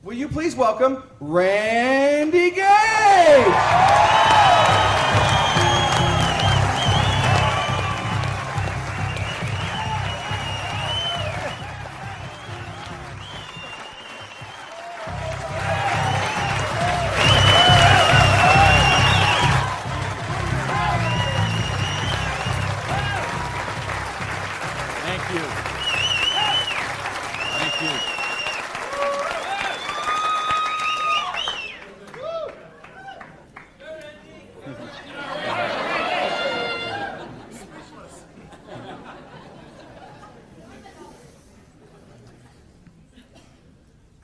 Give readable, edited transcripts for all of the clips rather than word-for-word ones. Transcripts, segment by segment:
Will you please welcome Ранди Геи? Thank you. Thank you.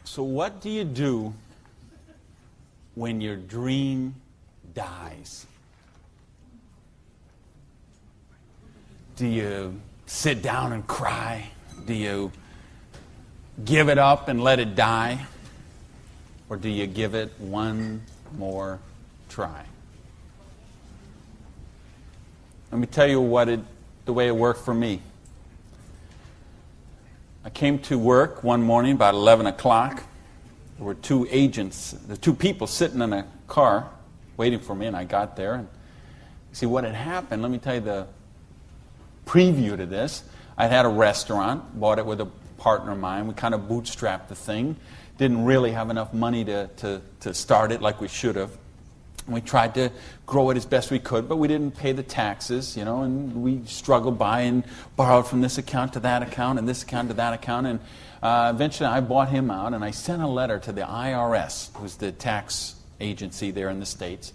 So what do you do when your dream dies? Do you sit down and cry? Do you give it up and let it die? Or do you give it one more try? Let me tell you the way it worked for me. I came to work one morning about 11 o'clock. There were two people sitting in a car waiting for me, and I got there. And see what had happened, let me tell you the preview to this. I had a restaurant, bought it with a partner of mine. We kind of bootstrapped the thing. Didn't really have enough money to start it like we should have. We tried to grow it as best we could, but we didn't pay the taxes, and we struggled by and borrowed from this account to that account and this account to that account. And eventually I bought him out, and I sent a letter to the IRS, who's the tax agency there in the States,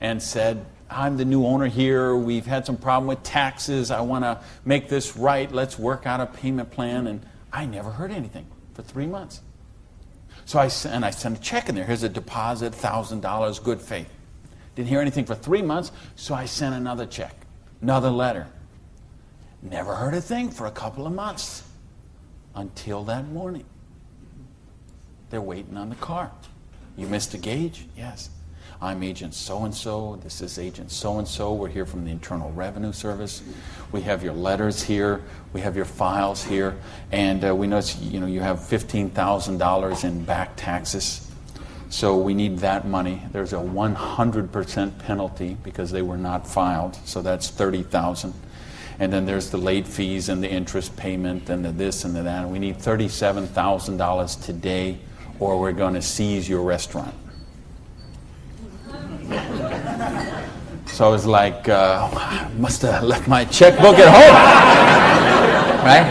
and said, I'm the new owner here. We've had some problem with taxes. I want to make this right. Let's work out a payment plan. And I never heard anything for 3 months. So I sent a check in there. Here's a deposit, $1,000, good faith. Didn't hear anything for 3 months, so I sent another check, another letter. Never heard a thing for a couple of months until that morning. They're waiting on the car. You missed a gauge? Yes. I'm agent so-and-so. This is agent so-and-so. We're here from the Internal Revenue Service. We have your letters here. We have your files here. And we know you have $15,000 in back taxes. So we need that money. There's a 100% penalty because they were not filed. So that's $30,000. And then there's the late fees and the interest payment and the this and the that. And we need $37,000 today, or we're going to seize your restaurant. So I was like, I must have left my checkbook at home, right?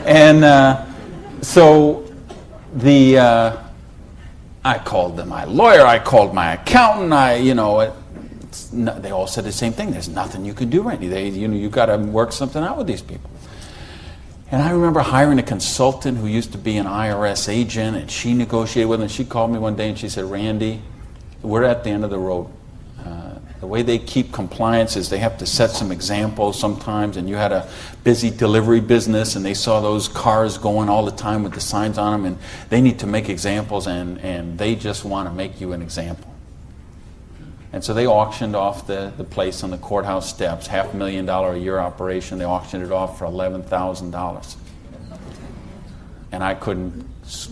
And so I called my lawyer, I called my accountant, they all said the same thing. There's nothing you can do, Randy. You've got to work something out with these people. And I remember hiring a consultant who used to be an IRS agent, and she negotiated with him. She called me one day and she said, Randy, we're at the end of the road. The way they keep compliance is they have to set some examples sometimes, and you had a busy delivery business and they saw those cars going all the time with the signs on them, and they need to make examples, and they just want to make you an example. And so they auctioned off the place on the courthouse steps, $500,000 a year operation. They auctioned it off for $11,000. And I couldn't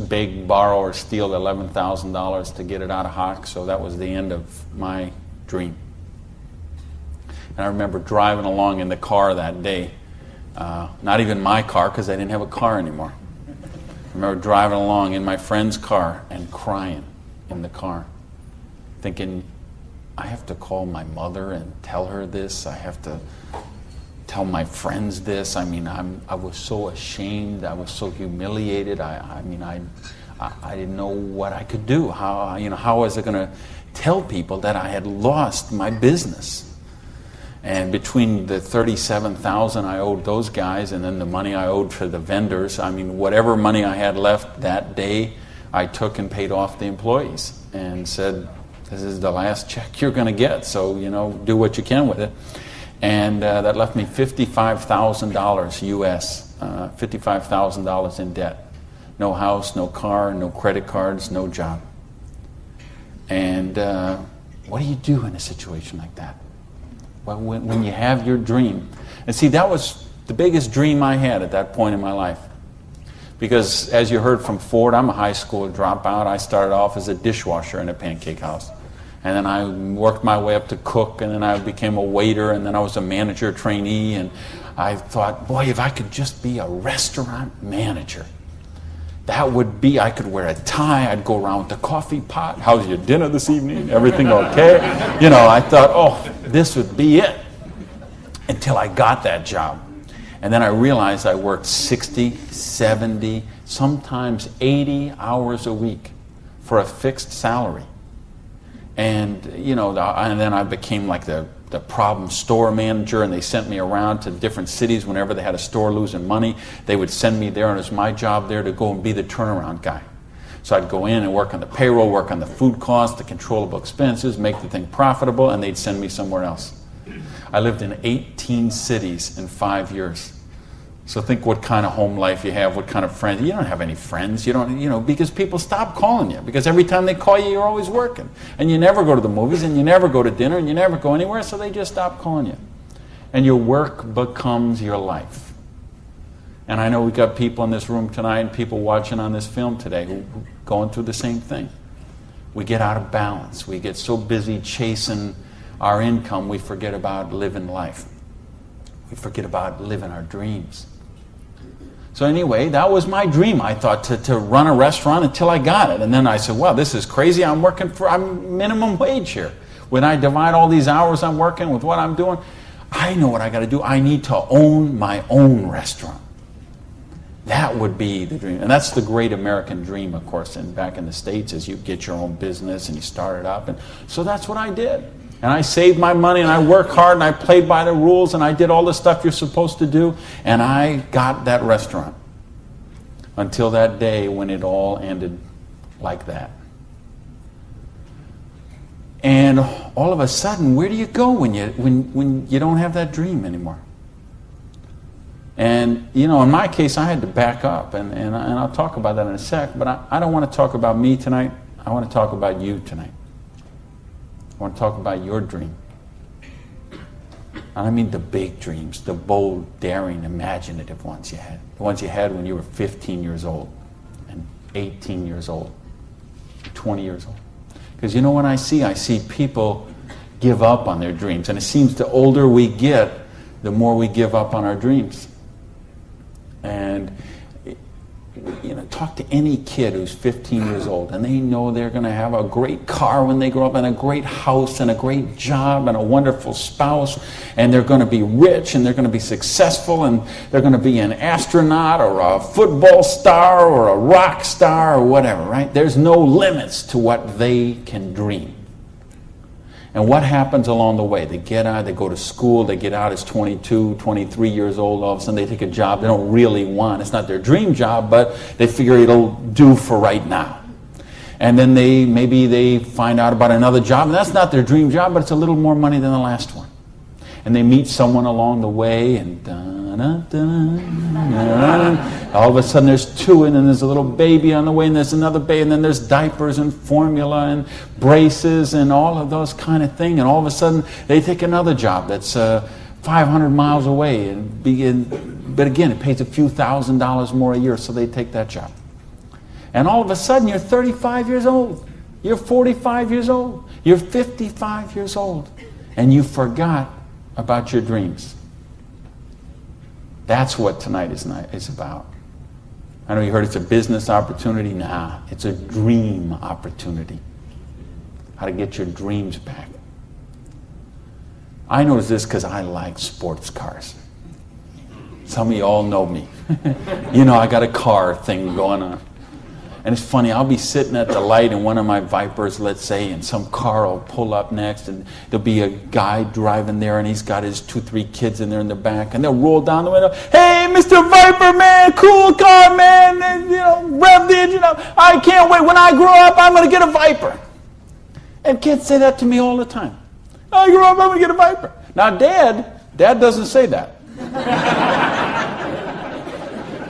beg, borrow, or steal $11,000 to get it out of hock, so that was the end of my dream. And I remember driving along in the car that day, not even my car because I didn't have a car anymore. I remember driving along in my friend's car and crying in the car, thinking, I have to call my mother and tell her this. I have to tell my friends this. I mean, I was so ashamed. I was so humiliated. I didn't know what I could do. How was I going to tell people that I had lost my business? And between the $37,000 I owed those guys and then the money I owed for the vendors, whatever money I had left that day, I took and paid off the employees and said, this is the last check you're going to get, so, do what you can with it. And that left me $55,000 US, $55,000 in debt. No house, no car, no credit cards, no job. And what do you do in a situation like that? Well, when you have your dream. And see, that was the biggest dream I had at that point in my life. Because as you heard from Ford, I'm a high school dropout. I started off as a dishwasher in a pancake house. And then I worked my way up to cook, and then I became a waiter, and then I was a manager trainee. And I thought, boy, if I could just be a restaurant manager, that would be, I could wear a tie, I'd go around with the coffee pot. How's your dinner this evening? Everything okay? You know, I thought, oh, this would be it. Until I got that job. And then I realized I worked 60, 70, sometimes 80 hours a week for a fixed salary. And, you know, and then I became like the problem store manager, and they sent me around to different cities whenever they had a store losing money. They would send me there, and it was my job there to go and be the turnaround guy. So I'd go in and work on the payroll, work on the food costs, the controllable expenses, make the thing profitable, and they'd send me somewhere else. I lived in 18 cities in 5 years. So think what kind of home life you have, what kind of friends. You don't have any friends. You don't, you know, because people stop calling you. Because every time they call you, you're always working. And you never go to the movies, and you never go to dinner, and you never go anywhere, so they just stop calling you. And your work becomes your life. And I know we got people in this room tonight and people watching on this film today who going through the same thing. We get out of balance. We get so busy chasing our income, we forget about living life. We forget about living our dreams. So anyway, that was my dream. I thought to run a restaurant until I got it. And then I said, well, this is crazy. I'm minimum wage here. When I divide all these hours I'm working with what I'm doing, I know what I got to do. I need to own my own restaurant. That would be the dream. And that's the great American dream, of course. And back in the States, is you get your own business and you start it up. And so that's what I did. And I saved my money, and I worked hard, and I played by the rules, and I did all the stuff you're supposed to do, and I got that restaurant. Until that day when it all ended like that. And all of a sudden, where do you go when you don't have that dream anymore? And, you know, in my case, I had to back up, and I'll talk about that in a sec, but I don't want to talk about me tonight. I want to talk about you tonight. I want to talk about your dream. I mean the big dreams, the bold, daring, imaginative ones you had. The ones you had when you were 15 years old, and 18 years old, 20 years old. Because you know what I see people give up on their dreams. And it seems the older we get, the more we give up on our dreams. And you know, talk to any kid who's 15 years old, and they know they're going to have a great car when they grow up, and a great house, and a great job, and a wonderful spouse, and they're going to be rich, and they're going to be successful, and they're going to be an astronaut, or a football star, or a rock star, or whatever, right? There's no limits to what they can dream. And what happens along the way? They get out, they go to school, they get out as 22, 23 years old, all of a sudden they take a job they don't really want. It's not their dream job, but they figure it'll do for right now. And then maybe they find out about another job, and that's not their dream job, but it's a little more money than the last one. And they meet someone along the way, and all of a sudden there's two, and then there's a little baby on the way, and there's another baby, and then there's diapers and formula and braces and all of those kind of things. And all of a sudden they take another job that's 500 miles away, but again, it pays a few $1,000s more a year, so they take that job. And all of a sudden you're 35 years old, you're 45 years old, you're 55 years old, and you forgot about your dreams. That's what tonight is about. I know you heard it's a business opportunity. Nah, it's a dream opportunity. How to get your dreams back. I notice this because I like sports cars. Some of you all know me. You know, I got a car thing going on. And it's funny, I'll be sitting at the light in one of my Vipers, let's say, and some car will pull up next, and there'll be a guy driving there, and he's got his 2-3 kids in there in the back, and they'll roll down the window, "Hey, Mr. Viper, man, cool car, man, and, you know, rev the engine up. I can't wait. When I grow up, I'm going to get a Viper." And kids say that to me all the time. "I grow up, I'm going to get a Viper." Now, Dad doesn't say that.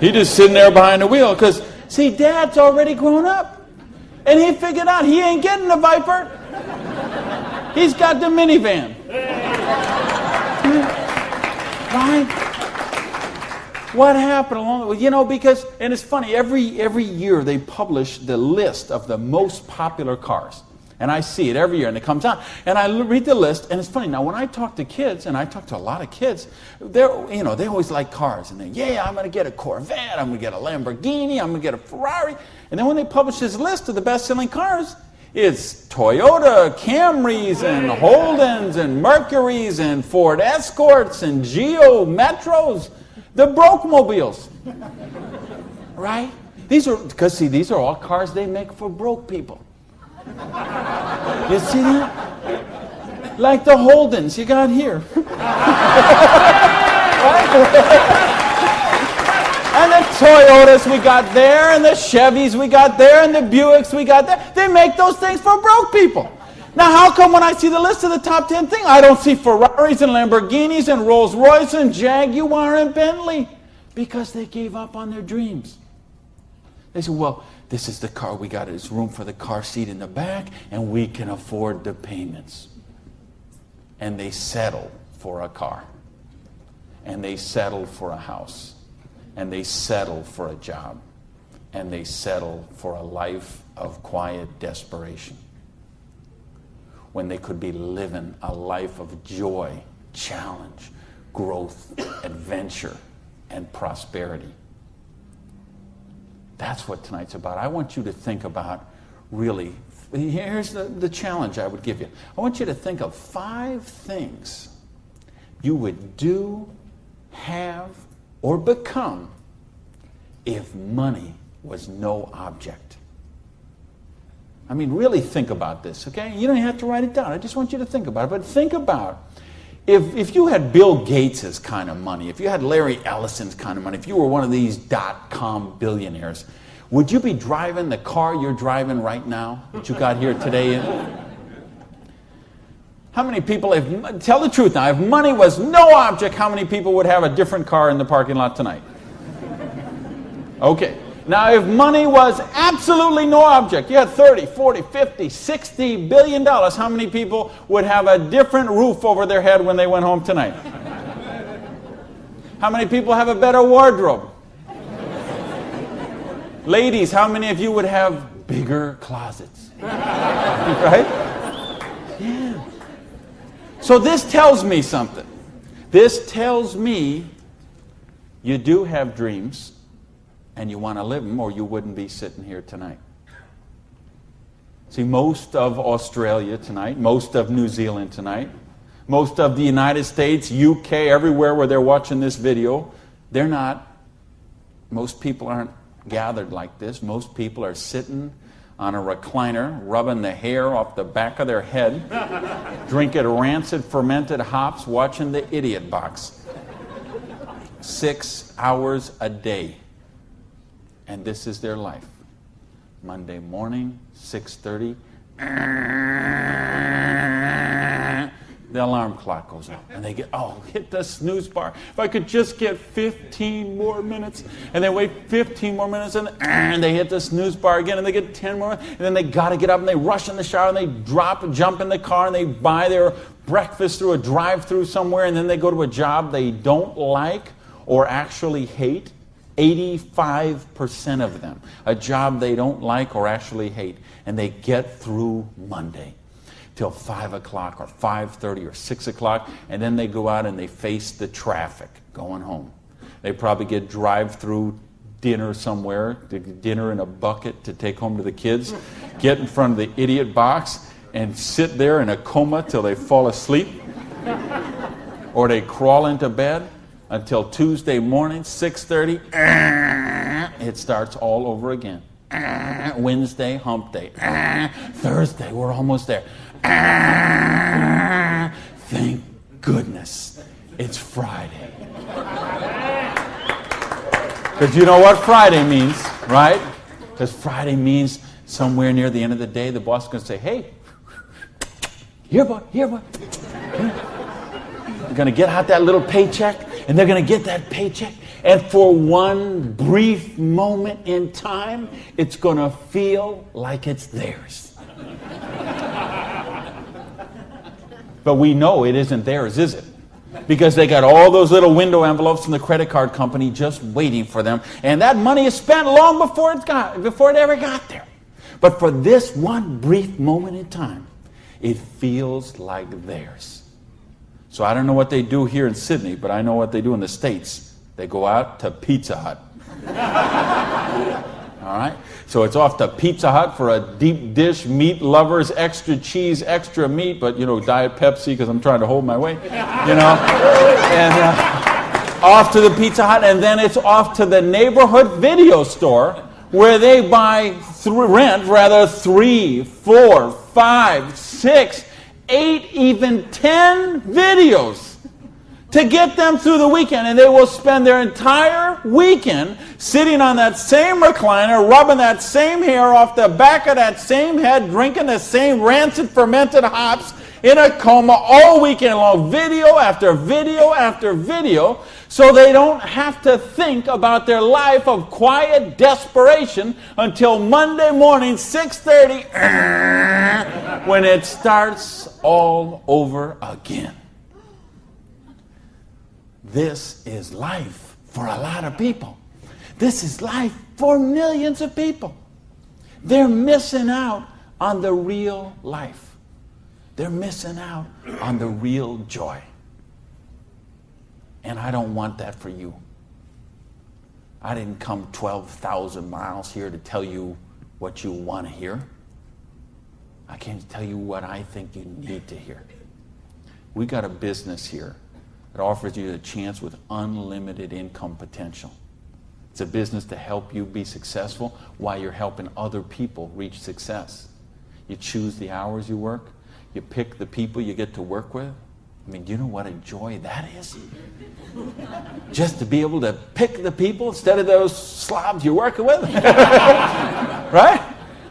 He's just sitting there behind the wheel, because see, Dad's already grown up. And he figured out he ain't getting the Viper. He's got the minivan. Right? What happened along the way? You know, because, and it's funny, every year they publish the list of the most popular cars. And I see it every year, and it comes out. And I read the list, and it's funny. Now, when I talk to kids, and I talk to a lot of kids, they always like cars. And I'm going to get a Corvette, I'm going to get a Lamborghini, I'm going to get a Ferrari. And then when they publish this list of the best-selling cars, it's Toyota, Camrys, and Holdens, and Mercurys, and Ford Escorts, and Geo Metros, the broke mobiles. Right? These are all cars they make for broke people. You see that? Like the Holdens you got here. Right? And the Toyotas we got there, and the Chevys we got there, and the Buicks we got there. They make those things for broke people. Now, how come when I see the list of the top 10 things, I don't see Ferraris and Lamborghinis and Rolls Royce and Jaguar and Bentley? Because they gave up on their dreams. They said, well, this is the car we got. There's room for the car seat in the back, and we can afford the payments. And they settle for a car. And they settle for a house. And they settle for a job. And they settle for a life of quiet desperation. When they could be living a life of joy, challenge, growth, adventure, and prosperity. That's what tonight's about. I want you to think about, really, here's the challenge I would give you. I want you to think of 5 things you would do, have, or become if money was no object. I mean, really think about this, okay? You don't have to write it down. I just want you to think about it. But think about if you had Bill Gates' kind of money, if you had Larry Ellison's kind of money, if you were one of these .com billionaires, would you be driving the car you're driving right now that you got here today in? How many people, tell the truth now, if money was no object, how many people would have a different car in the parking lot tonight? Okay. Now, if money was absolutely no object, you had 30, 40, 50, 60 billion dollars, how many people would have a different roof over their head when they went home tonight? How many people have a better wardrobe? Ladies, how many of you would have bigger closets? Right? Yeah. So this tells me something. This tells me you do have dreams. And you want to live them, or you wouldn't be sitting here tonight. See, most of Australia tonight, most of New Zealand tonight, most of the United States, UK, everywhere where they're watching this video, most people aren't gathered like this. Most people are sitting on a recliner, rubbing the hair off the back of their head, drinking rancid fermented hops, watching the Idiot Box. 6 hours a day. And this is their life. Monday morning, 6:30. The alarm clock goes off. And they hit the snooze bar. If I could just get 15 more minutes. And they wait 15 more minutes, and they hit the snooze bar again, and they get 10 more. And then they got to get up, and they rush in the shower, and they jump in the car, and they buy their breakfast through a drive-through somewhere, and then they go to a job they don't like or actually hate. 85% of them, a job they don't like or actually hate, and they get through Monday till 5 o'clock or 5:30 or 6 o'clock, and then they go out and they face the traffic going home. They probably get drive-through dinner somewhere, dinner in a bucket to take home to the kids, get in front of the Idiot Box and sit there in a coma till they fall asleep, or they crawl into bed until Tuesday morning, 6:30, it starts all over again. Wednesday, hump day. Thursday, we're almost there. Thank goodness it's Friday. Because you know what Friday means, right? Because Friday means somewhere near the end of the day, the boss is going to say, hey, here, boy. You're going to get out that little paycheck. And they're going to get that paycheck, and for one brief moment in time, it's going to feel like it's theirs. But we know it isn't theirs, is it? because they got all those little window envelopes from the credit card company just waiting for them. And that money is spent long before it ever got there. But for this one brief moment in time, it feels like theirs. So I don't know what they do here in Sydney, but I know what they do in the States. They go out to Pizza Hut. All right? So it's off to Pizza Hut for a deep dish, meat lovers, extra cheese, extra meat, but, Diet Pepsi because I'm trying to hold my weight, And off to the Pizza Hut, and then it's off to the neighborhood video store where they rent 3, 4, 5, 6, 8, even 10 videos to get them through the weekend. And they will spend their entire weekend sitting on that same recliner, rubbing that same hair off the back of that same head, drinking the same rancid fermented hops in a coma all weekend long, video after video after video, so they don't have to think about their life of quiet desperation until Monday morning, 6:30, when it starts all over again. This is life for a lot of people. This is life for millions of people. They're missing out on the real life. They're missing out on the real joy. And I don't want that for you. I didn't come 12,000 miles here to tell you what you want to hear. I came to tell you what I think you need to hear. We got a business here that offers you a chance with unlimited income potential. It's a business to help you be successful while you're helping other people reach success. You choose the hours you work. You pick the people you get to work with. I mean, do you know what a joy that is? Just to be able to pick the people instead of those slobs you're working with. Right?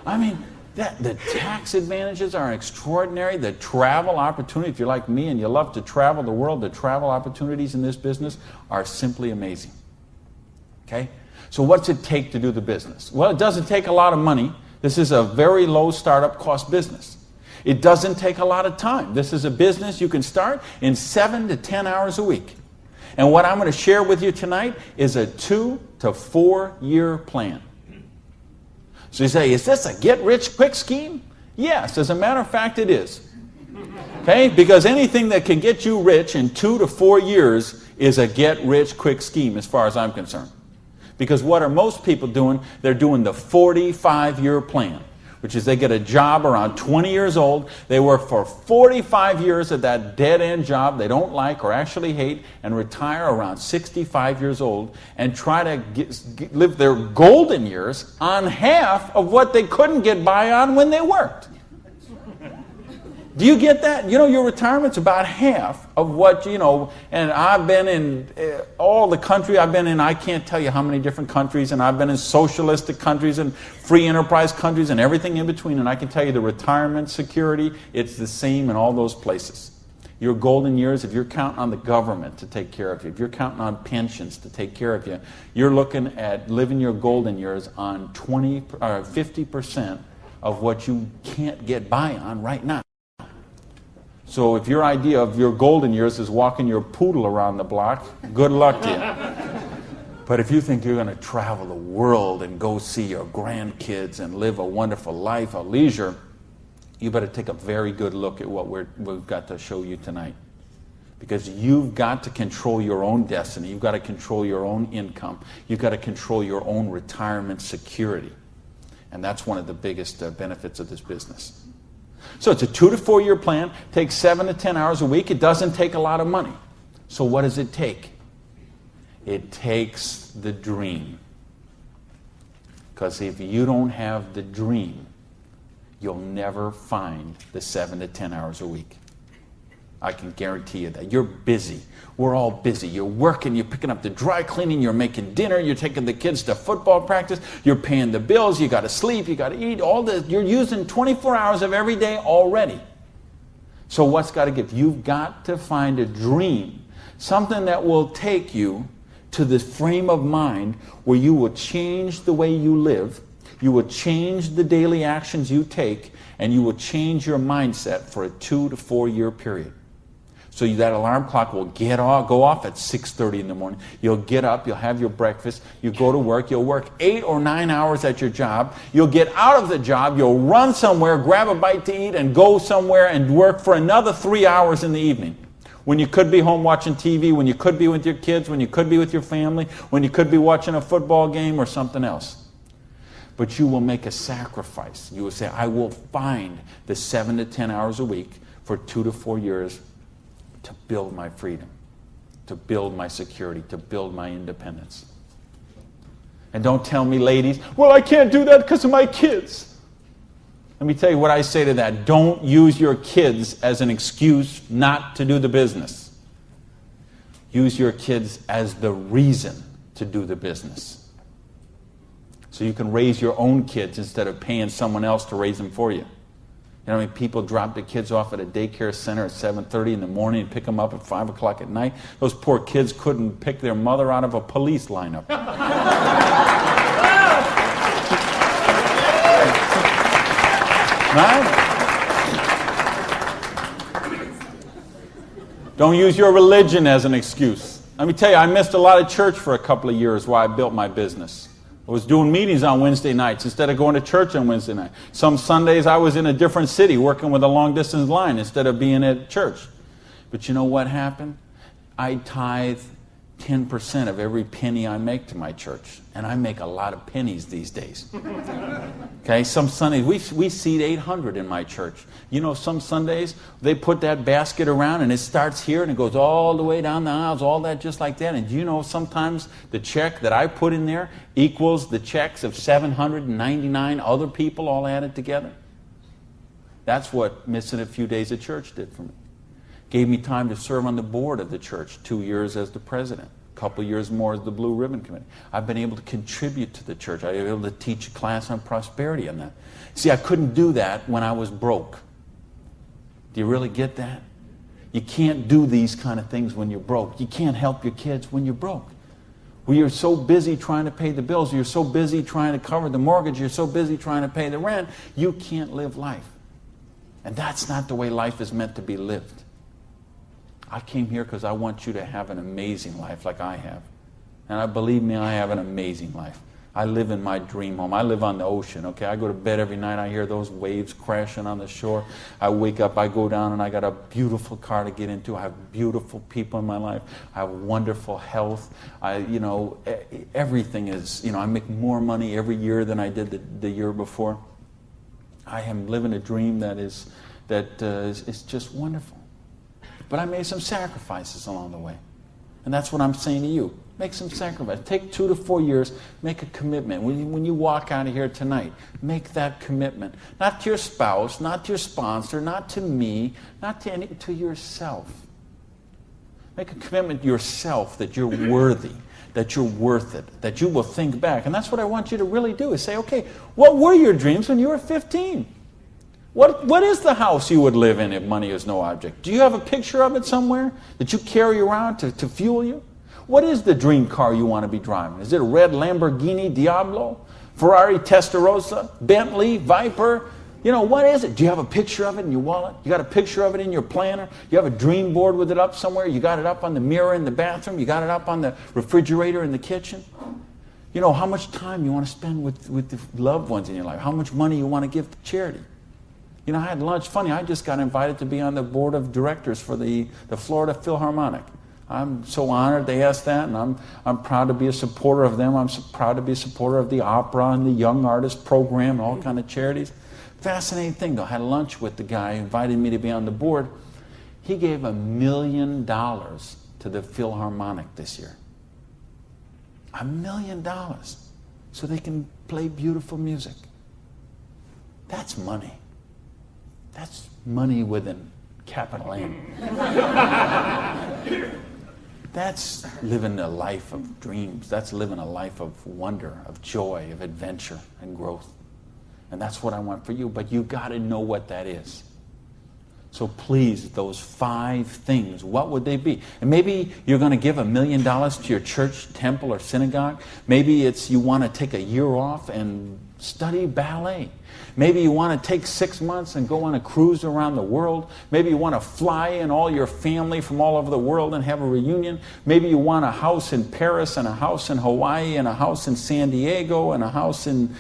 I mean, the tax advantages are extraordinary. The travel opportunity, if you're like me and you love to travel the world, the travel opportunities in this business are simply amazing. Okay? So what's it take to do the business? Well, it doesn't take a lot of money. This is a very low startup cost business. It doesn't take a lot of time. This is a business you can start in 7 to 10 hours a week. And what I'm going to share with you tonight is a 2 to 4 year plan. So you say, is this a get-rich-quick scheme? Yes, as a matter of fact, it is. Okay? Because anything that can get you rich in 2 to 4 years is a get-rich-quick scheme as far as I'm concerned. Because what are most people doing? They're doing the 45-year plan, which is they get a job around 20 years old. They work for 45 years at that dead-end job they don't like or actually hate and retire around 65 years old and try to live their golden years on half of what they couldn't get by on when they worked. Do you get that? Your retirement's about half of what, and I've been in all the country I've been in. I can't tell you how many different countries, and I've been in socialistic countries and free enterprise countries and everything in between, and I can tell you the retirement security, it's the same in all those places. Your golden years, if you're counting on the government to take care of you, if you're counting on pensions to take care of you, you're looking at living your golden years on 50% of what you can't get by on right now. So if your idea of your golden years is walking your poodle around the block, good luck to you. But if you think you're going to travel the world and go see your grandkids and live a wonderful life of leisure, you better take a very good look at what we've got to show you tonight. Because you've got to control your own destiny. You've got to control your own income. You've got to control your own retirement security. And that's one of the biggest benefits of this business. So it's a 2 to 4 year plan, takes 7 to 10 hours a week. It doesn't take a lot of money. So what does it take? It takes the dream. Because if you don't have the dream, you'll never find the 7 to 10 hours a week. I can guarantee you that. You're busy. We're all busy. You're working, you're picking up the dry cleaning, you're making dinner, you're taking the kids to football practice, you're paying the bills, you got to sleep, you got to eat, all this. You're using 24 hours of every day already. So what's got to give? You've got to find a dream, something that will take you to the frame of mind where you will change the way you live, you will change the daily actions you take, and you will change your mindset for a 2 to 4 year period. So that alarm clock will go off at 6:30 in the morning. You'll get up, you'll have your breakfast, you go to work, you'll work 8 or 9 hours at your job, you'll get out of the job, you'll run somewhere, grab a bite to eat, and go somewhere and work for another 3 hours in the evening. When you could be home watching TV, when you could be with your kids, when you could be with your family, when you could be watching a football game or something else. But you will make a sacrifice. You will say, I will find the 7 to 10 hours a week for 2 to 4 years to build my freedom, to build my security, to build my independence. And don't tell me, ladies, well, I can't do that because of my kids. Let me tell you what I say to that. Don't use your kids as an excuse not to do the business. Use your kids as the reason to do the business. So you can raise your own kids instead of paying someone else to raise them for you. You know, I mean, people drop the kids off at a daycare center at 7:30 in the morning and pick them up at 5 o'clock at night. Those poor kids couldn't pick their mother out of a police lineup. Right? Don't use your religion as an excuse. Let me tell you, I missed a lot of church for a couple of years while I built my business. I was doing meetings on Wednesday nights instead of going to church on Wednesday night. Some Sundays I was in a different city working with a long-distance line instead of being at church. But you know what happened? I tithe 10% of every penny I make to my church. And I make a lot of pennies these days. Okay, some Sundays, we seat 800 in my church. You know, some Sundays, they put that basket around and it starts here and it goes all the way down the aisles, all that just like that. And you know, sometimes the check that I put in there equals the checks of 799 other people all added together. That's what missing a few days of church did for me. Gave me time to serve on the board of the church, 2 years as the president, a couple years more as the Blue Ribbon Committee. I've been able to contribute to the church. I've been able to teach a class on prosperity on that. See, I couldn't do that when I was broke. Do you really get that? You can't do these kind of things when you're broke. You can't help your kids when you're broke. When you're so busy trying to pay the bills, you're so busy trying to cover the mortgage, you're so busy trying to pay the rent, you can't live life. And that's not the way life is meant to be lived. I came here because I want you to have an amazing life like I have. And I believe me, I have an amazing life. I live in my dream home. I live on the ocean, okay? I go to bed every night, I hear those waves crashing on the shore. I wake up, I go down, and I got a beautiful car to get into. I have beautiful people in my life. I have wonderful health. Everything is, I make more money every year than I did the year before. I am living a dream that is just wonderful. But I made some sacrifices along the way. And that's what I'm saying to you. Make some sacrifices. Take 2 to 4 years. Make a commitment. When you walk out of here tonight, make that commitment. Not to your spouse, not to your sponsor, not to me, not to yourself. Make a commitment to yourself that you're worthy, that you're worth it, that you will think back. And that's what I want you to really do, is say, okay, what were your dreams when you were 15? What is the house you would live in if money is no object? Do you have a picture of it somewhere that you carry around to fuel you? What is the dream car you want to be driving? Is it a red Lamborghini Diablo? Ferrari Testarossa? Bentley? Viper? What is it? Do you have a picture of it in your wallet? You got a picture of it in your planner? You have a dream board with it up somewhere? You got it up on the mirror in the bathroom? You got it up on the refrigerator in the kitchen? How much time you want to spend with the loved ones in your life? How much money you want to give to charity? I had lunch. Funny, I just got invited to be on the board of directors for the Florida Philharmonic. I'm so honored they asked that, and I'm proud to be a supporter of them. I'm so proud to be a supporter of the opera and the Young Artist Program and all kind of charities. Fascinating thing, though. I had lunch with the guy who invited me to be on the board. He gave $1 million to the Philharmonic this year. $1 million. So they can play beautiful music. That's money. That's money with a capital M. That's living a life of dreams. That's living a life of wonder, of joy, of adventure and growth. And that's what I want for you. But you got to know what that is. So please, those 5 things, what would they be? And maybe you're going to give $1 million to your church, temple, or synagogue. Maybe it's you want to take a year off and study ballet. Maybe you want to take 6 months and go on a cruise around the world. Maybe you want to fly in all your family from all over the world and have a reunion. Maybe you want a house in Paris and a house in Hawaii and a house in San Diego and a house in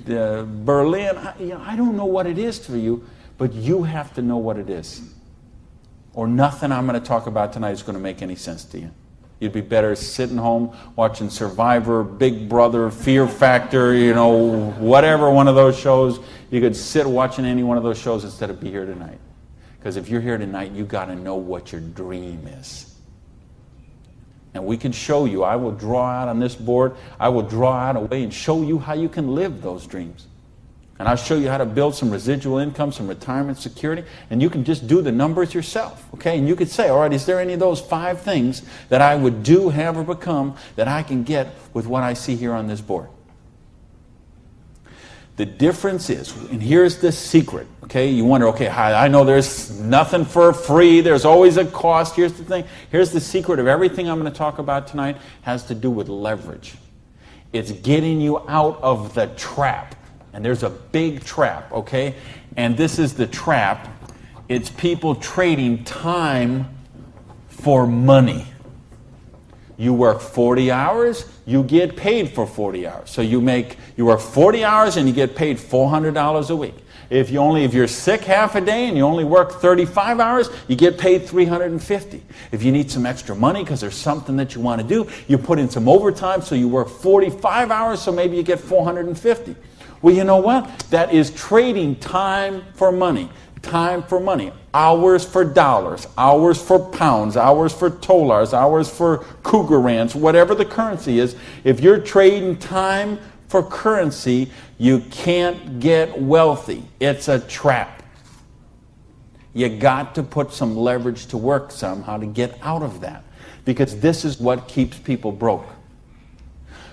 Berlin. I don't know what it is for you, but you have to know what it is. Or nothing I'm going to talk about tonight is going to make any sense to you. You'd be better sitting home watching Survivor, Big Brother, Fear Factor, whatever one of those shows. You could sit watching any one of those shows instead of be here tonight. Because if you're here tonight, you got to know what your dream is. And we can show you. I will draw out on this board. I will draw out a way and show you how you can live those dreams. And I'll show you how to build some residual income, some retirement security, and you can just do the numbers yourself, okay? And you could say, all right, is there any of those 5 things that I would do, have, or become that I can get with what I see here on this board? The difference is, and here's the secret, okay? You wonder, okay, I know there's nothing for free. There's always a cost. Here's the thing. Here's the secret of everything I'm going to talk about tonight has to do with leverage. It's getting you out of the trap. And there's a big trap, okay? And this is the trap. It's people trading time for money. You work 40 hours, you get paid for 40 hours. So you work 40 hours and you get paid $400 a week. If you're sick half a day and you only work 35 hours, you get paid $350. If you need some extra money because there's something that you want to do, you put in some overtime, so you work 45 hours, so maybe you get $450. Well, you know what? That is trading time for money. Time for money. Hours for dollars. Hours for pounds. Hours for dollars. Hours for cougar ranch. Whatever the currency is. If you're trading time for currency, you can't get wealthy. It's a trap. You got to put some leverage to work somehow to get out of that. Because this is what keeps people broke.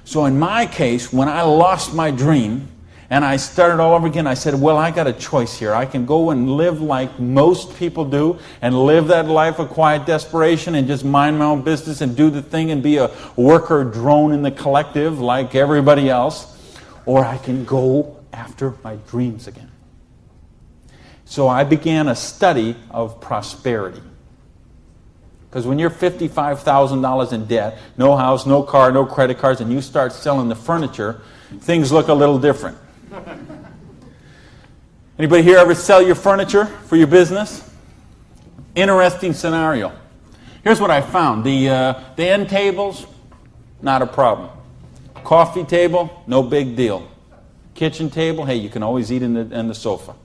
So in my case, when I lost my dream, and I started all over again, I said, well, I got a choice here. I can go and live like most people do and live that life of quiet desperation and just mind my own business and do the thing and be a worker drone in the collective like everybody else. Or I can go after my dreams again. So I began a study of prosperity. Because when you're $55,000 in debt, no house, no car, no credit cards, and you start selling the furniture, things look a little different. Anybody here ever sell your furniture for your business? Interesting scenario. Here's what I found. The end tables, not a problem. Coffee table, no big deal. Kitchen table, hey, you can always eat in the sofa.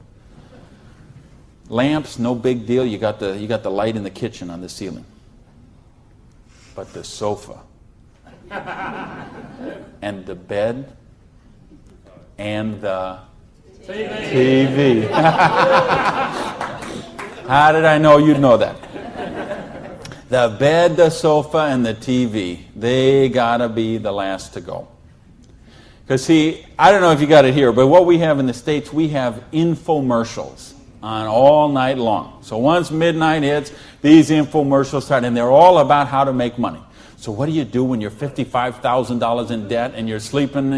Lamps, no big deal. You got the light in the kitchen on the ceiling. But the sofa and the bed and the TV. How did I know you'd know that? The bed, the sofa, and the TV, they gotta be the last to go. Because see, I don't know if you got it here, but what we have in the States, we have infomercials on all night long. So once midnight hits, these infomercials start, and they're all about how to make money. So what do you do when you're $55,000 in debt and you're sleeping,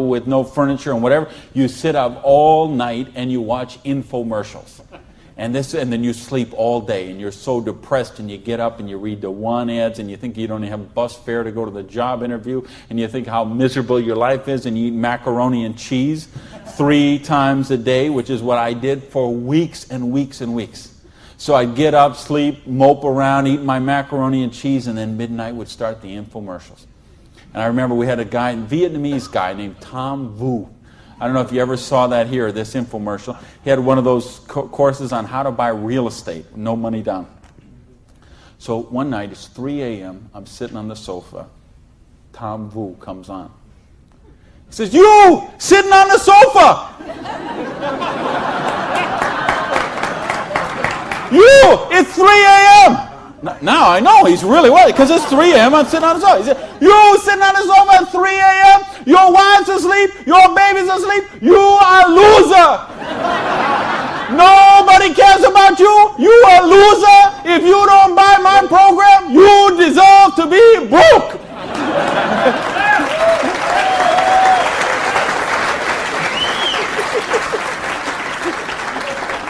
with no furniture and whatever? You sit up all night and you watch infomercials. And then you sleep all day and you're so depressed, and you get up and you read the one ads and you think you don't have a bus fare to go to the job interview, and you think how miserable your life is, and you eat macaroni and cheese 3 times a day, which is what I did for weeks and weeks and weeks. So I'd get up, sleep, mope around, eat my macaroni and cheese, and then midnight would start the infomercials. And I remember we had a Vietnamese guy named Tom Vu. I don't know if you ever saw that here, this infomercial. He had one of those courses on how to buy real estate, no money down. So one night, it's 3 a.m., I'm sitting on the sofa. Tom Vu comes on. He says, "You, sitting on the sofa! You, it's 3 a.m. Now I know he's really worried, because it's 3 a.m. I'm sitting on the sofa. He said, "You sitting on the sofa at 3 a.m. Your wife's asleep. Your baby's asleep. You are a loser. Nobody cares about you. You a loser. If you don't buy my program, you deserve to be broke.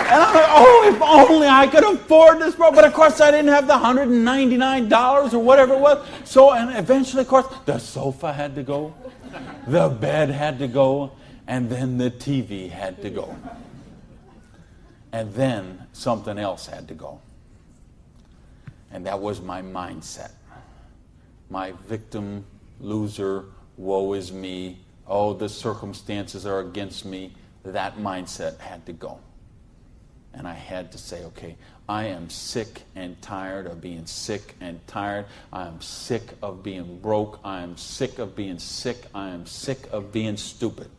And I'm like, oh, if only I could afford this program. But of course, I didn't have the $199 or whatever it was. So, and eventually, of course, the sofa had to go, the bed had to go, and then the TV had to go. And then something else had to go. And that was my mindset. My victim, loser, woe is me, oh, the circumstances are against me. That mindset had to go. And I had to say, okay, I am sick and tired of being sick and tired. I am sick of being broke. I am sick of being sick. I am sick of being stupid.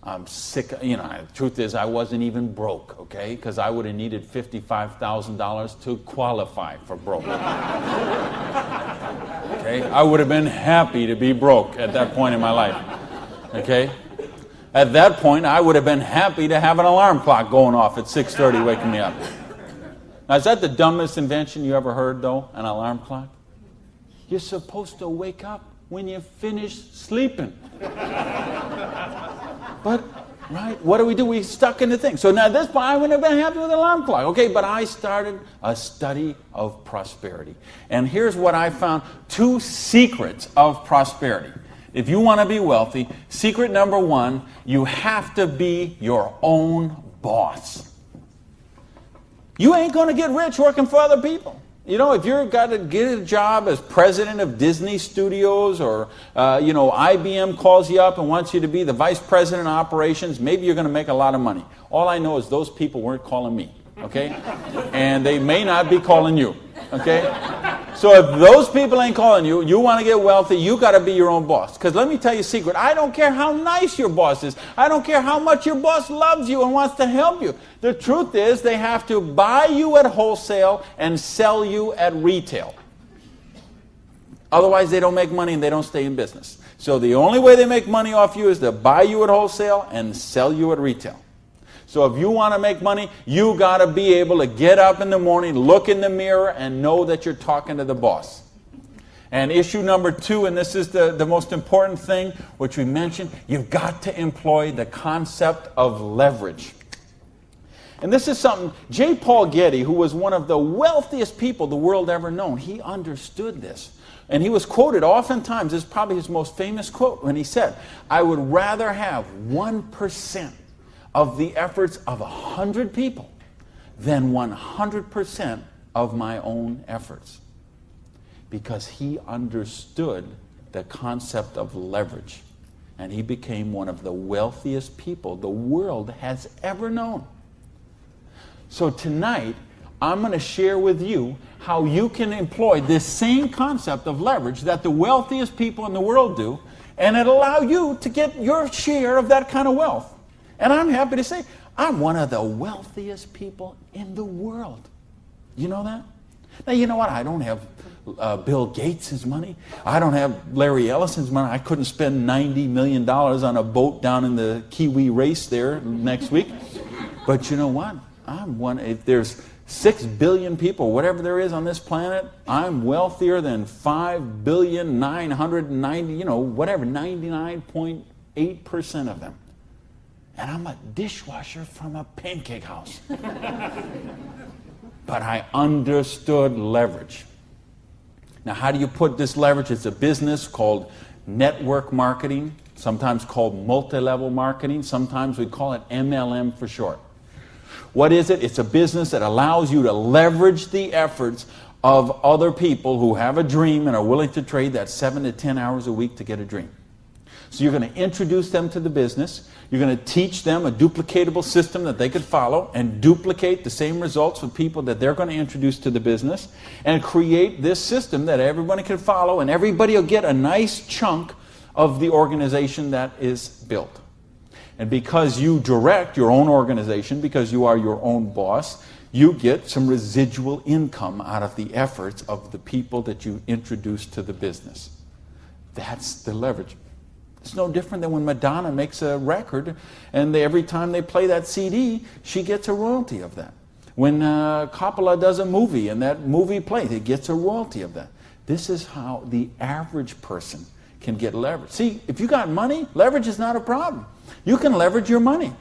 I'm sick, the truth is I wasn't even broke, okay? Because I would have needed $55,000 to qualify for broke. Okay? I would have been happy to be broke at that point in my life, okay? At that point, I would have been happy to have an alarm clock going off at 6:30 waking me up. Now, is that the dumbest invention you ever heard, though, an alarm clock? You're supposed to wake up when you finish sleeping. But, right, what do? We stuck in the thing. So now at this point, I wouldn't have been happy with an alarm clock. Okay, but I started a study of prosperity. And here's what I found. 2 secrets of prosperity. If you want to be wealthy, secret number 1, you have to be your own boss. You ain't going to get rich working for other people. If you've got to get a job as president of Disney Studios or, IBM calls you up and wants you to be the vice president of operations, maybe you're going to make a lot of money. All I know is those people weren't calling me, okay? And they may not be calling you, okay? So if those people ain't calling you, you want to get wealthy, you got to be your own boss. Because let me tell you a secret. I don't care how nice your boss is. I don't care how much your boss loves you and wants to help you. The truth is they have to buy you at wholesale and sell you at retail. Otherwise, they don't make money and they don't stay in business. So the only way they make money off you is to buy you at wholesale and sell you at retail. So if you want to make money, you got to be able to get up in the morning, look in the mirror, and know that you're talking to the boss. And issue number 2, and this is the most important thing, which we mentioned, you've got to employ the concept of leverage. And this is something, J. Paul Getty, who was one of the wealthiest people the world ever known, he understood this. And he was quoted oftentimes, this is probably his most famous quote, when he said, I would rather have 1% of the efforts of 100 people than 100% of my own efforts. Because he understood the concept of leverage. And he became one of the wealthiest people the world has ever known. So tonight, I'm going to share with you how you can employ this same concept of leverage that the wealthiest people in the world do, and it'll allow you to get your share of that kind of wealth. And I'm happy to say, I'm one of the wealthiest people in the world. You know that? Now, you know what? I don't have Bill Gates' money. I don't have Larry Ellison's money. I couldn't spend $90 million on a boat down in the Kiwi race there next week. But you know what? I'm one. If there's 6 billion people, whatever there is on this planet, I'm wealthier than 99.8% of them. And I'm a dishwasher from a pancake house. But I understood leverage. Now, how do you put this leverage? It's a business called network marketing, sometimes called multi-level marketing. Sometimes we call it MLM for short. What is it? It's a business that allows you to leverage the efforts of other people who have a dream and are willing to trade that 7 to 10 hours a week to get a dream. So you're going to introduce them to the business. You're going to teach them a duplicatable system that they could follow and duplicate the same results with people that they're going to introduce to the business and create this system that everybody can follow, and everybody will get a nice chunk of the organization that is built. And because you direct your own organization, because you are your own boss, you get some residual income out of the efforts of the people that you introduce to the business. That's the leverage. It's no different than when Madonna makes a record and every time they play that CD, she gets a royalty of that. When Coppola does a movie and that movie plays, it gets a royalty of that. This is how the average person can get leverage. See, if you got money, leverage is not a problem. You can leverage your money.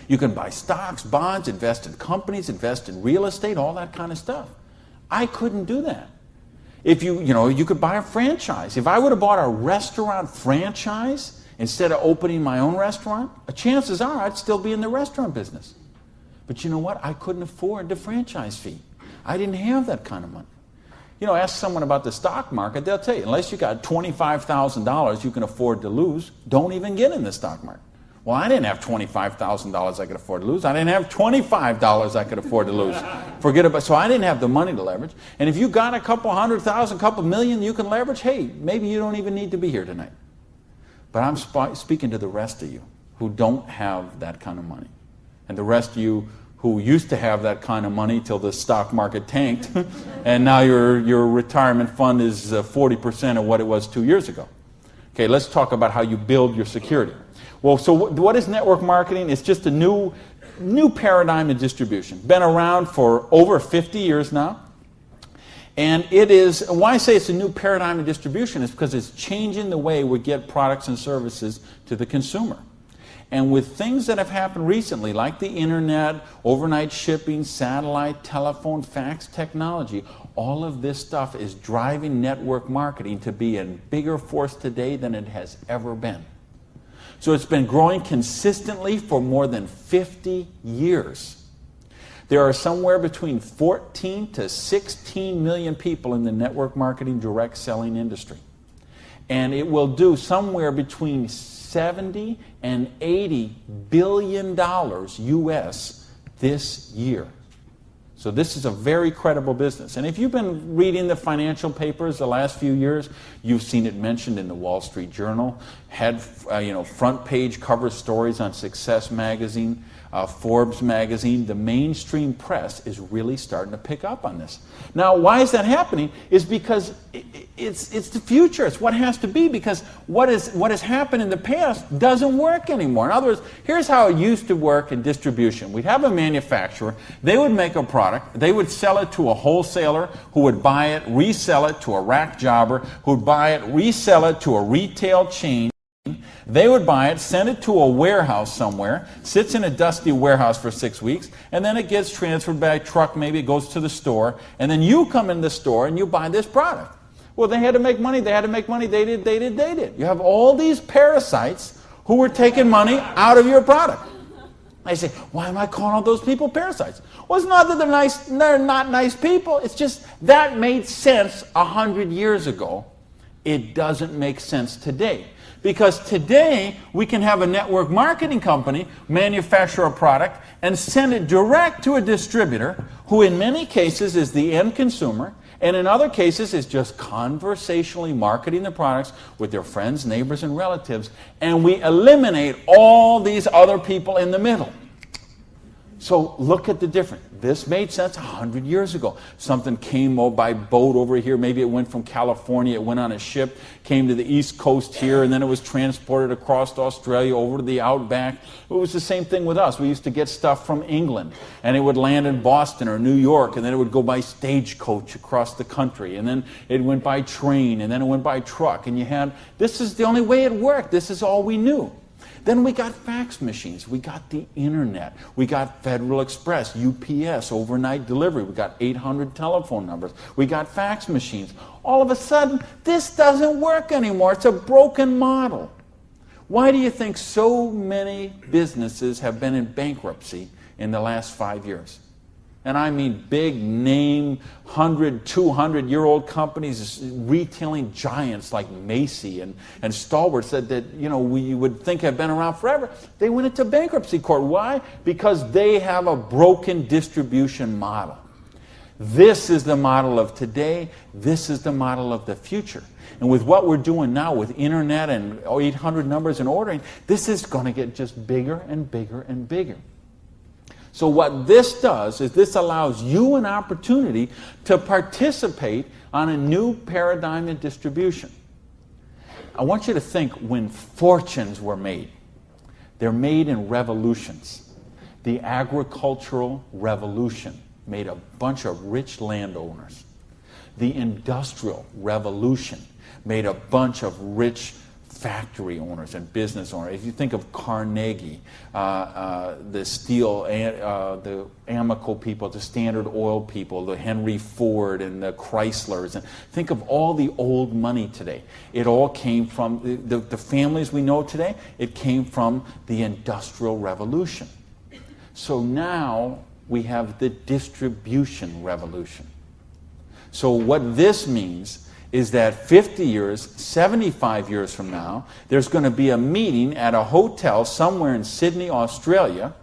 You can buy stocks, bonds, invest in companies, invest in real estate, all that kind of stuff. I couldn't do that. If you could buy a franchise. If I would have bought a restaurant franchise instead of opening my own restaurant, chances are I'd still be in the restaurant business. But you know what? I couldn't afford the franchise fee. I didn't have that kind of money. Ask someone about the stock market, they'll tell you, unless you got $25,000 you can afford to lose, don't even get in the stock market. Well, I didn't have $25,000 I could afford to lose. I didn't have $25 I could afford to lose. So I didn't have the money to leverage. And if you got a couple $100,000, couple million you can leverage, hey, maybe you don't even need to be here tonight. But I'm speaking to the rest of you who don't have that kind of money. And the rest of you who used to have that kind of money till the stock market tanked, and now your retirement fund is 40% of what it was 2 years ago. Okay, let's talk about how you build your security. Well, so what is network marketing? It's just a new paradigm in distribution. Been around for over 50 years now. And it is, why I say it's a new paradigm in distribution is because it's changing the way we get products and services to the consumer. And with things that have happened recently, like the internet, overnight shipping, satellite, telephone, fax technology, all of this stuff is driving network marketing to be a bigger force today than it has ever been. So it's been growing consistently for more than 50 years. There are somewhere between 14 to 16 million people in the network marketing direct selling industry. And it will do somewhere between 70 and 80 billion dollars US this year. So this is a very credible business. And if you've been reading the financial papers the last few years, you've seen it mentioned in the Wall Street Journal, had front page cover stories on Success magazine, Forbes magazine. The mainstream press is really starting to pick up on this. Now, why is that happening? Is because it's the future. It's what has to be, because what has happened in the past doesn't work anymore. In other words, here's how it used to work in distribution. We'd have a manufacturer. They would make a product. They would sell it to a wholesaler who would buy it, resell it to a rack jobber who would buy it, resell it to a retail chain. They would buy it, send it to a warehouse somewhere, sits in a dusty warehouse for 6 weeks, and then it gets transferred by truck, maybe it goes to the store, and then you come in the store and you buy this product. Well, they had to make money, they did. You have all these parasites who were taking money out of your product. I say, why am I calling all those people parasites? Well, it's not that they're not nice people, it's just that made sense 100 years ago. It doesn't make sense today. Because today, we can have a network marketing company manufacture a product and send it direct to a distributor who in many cases is the end consumer, and in other cases is just conversationally marketing the products with their friends, neighbors, and relatives, and we eliminate all these other people in the middle. So look at the difference. This made sense 100 years ago. Something came by boat over here. Maybe it went from California, it went on a ship, came to the East Coast here, and then it was transported across to Australia, over to the outback. It was the same thing with us. We used to get stuff from England, and it would land in Boston or New York, and then it would go by stagecoach across the country, and then it went by train, and then it went by truck, and this is the only way it worked. This is all we knew. Then we got fax machines, we got the internet, we got Federal Express, UPS, overnight delivery, we got 800 telephone numbers, we got fax machines. All of a sudden, this doesn't work anymore. It's a broken model. Why do you think so many businesses have been in bankruptcy in the last 5 years? And I mean big name, 100, 200-year-old companies, retailing giants like Macy and Stalwarts that we would think have been around forever. They went into bankruptcy court. Why? Because they have a broken distribution model. This is the model of today. This is the model of the future. And with what we're doing now with internet and 800 numbers and ordering, this is going to get just bigger and bigger and bigger. So what this does is this allows you an opportunity to participate on a new paradigm in distribution. I want you to think when fortunes were made. They're made in revolutions. The agricultural revolution made a bunch of rich landowners. The industrial revolution made a bunch of rich factory owners and business owners. If you think of Carnegie, the steel, the Amoco people, the Standard Oil people, the Henry Ford and the Chryslers, and think of all the old money today. It all came from the families we know today. It came from the Industrial Revolution. So now we have the distribution revolution. So what this means is that 50 years, 75 years from now, there's going to be a meeting at a hotel somewhere in Sydney, Australia,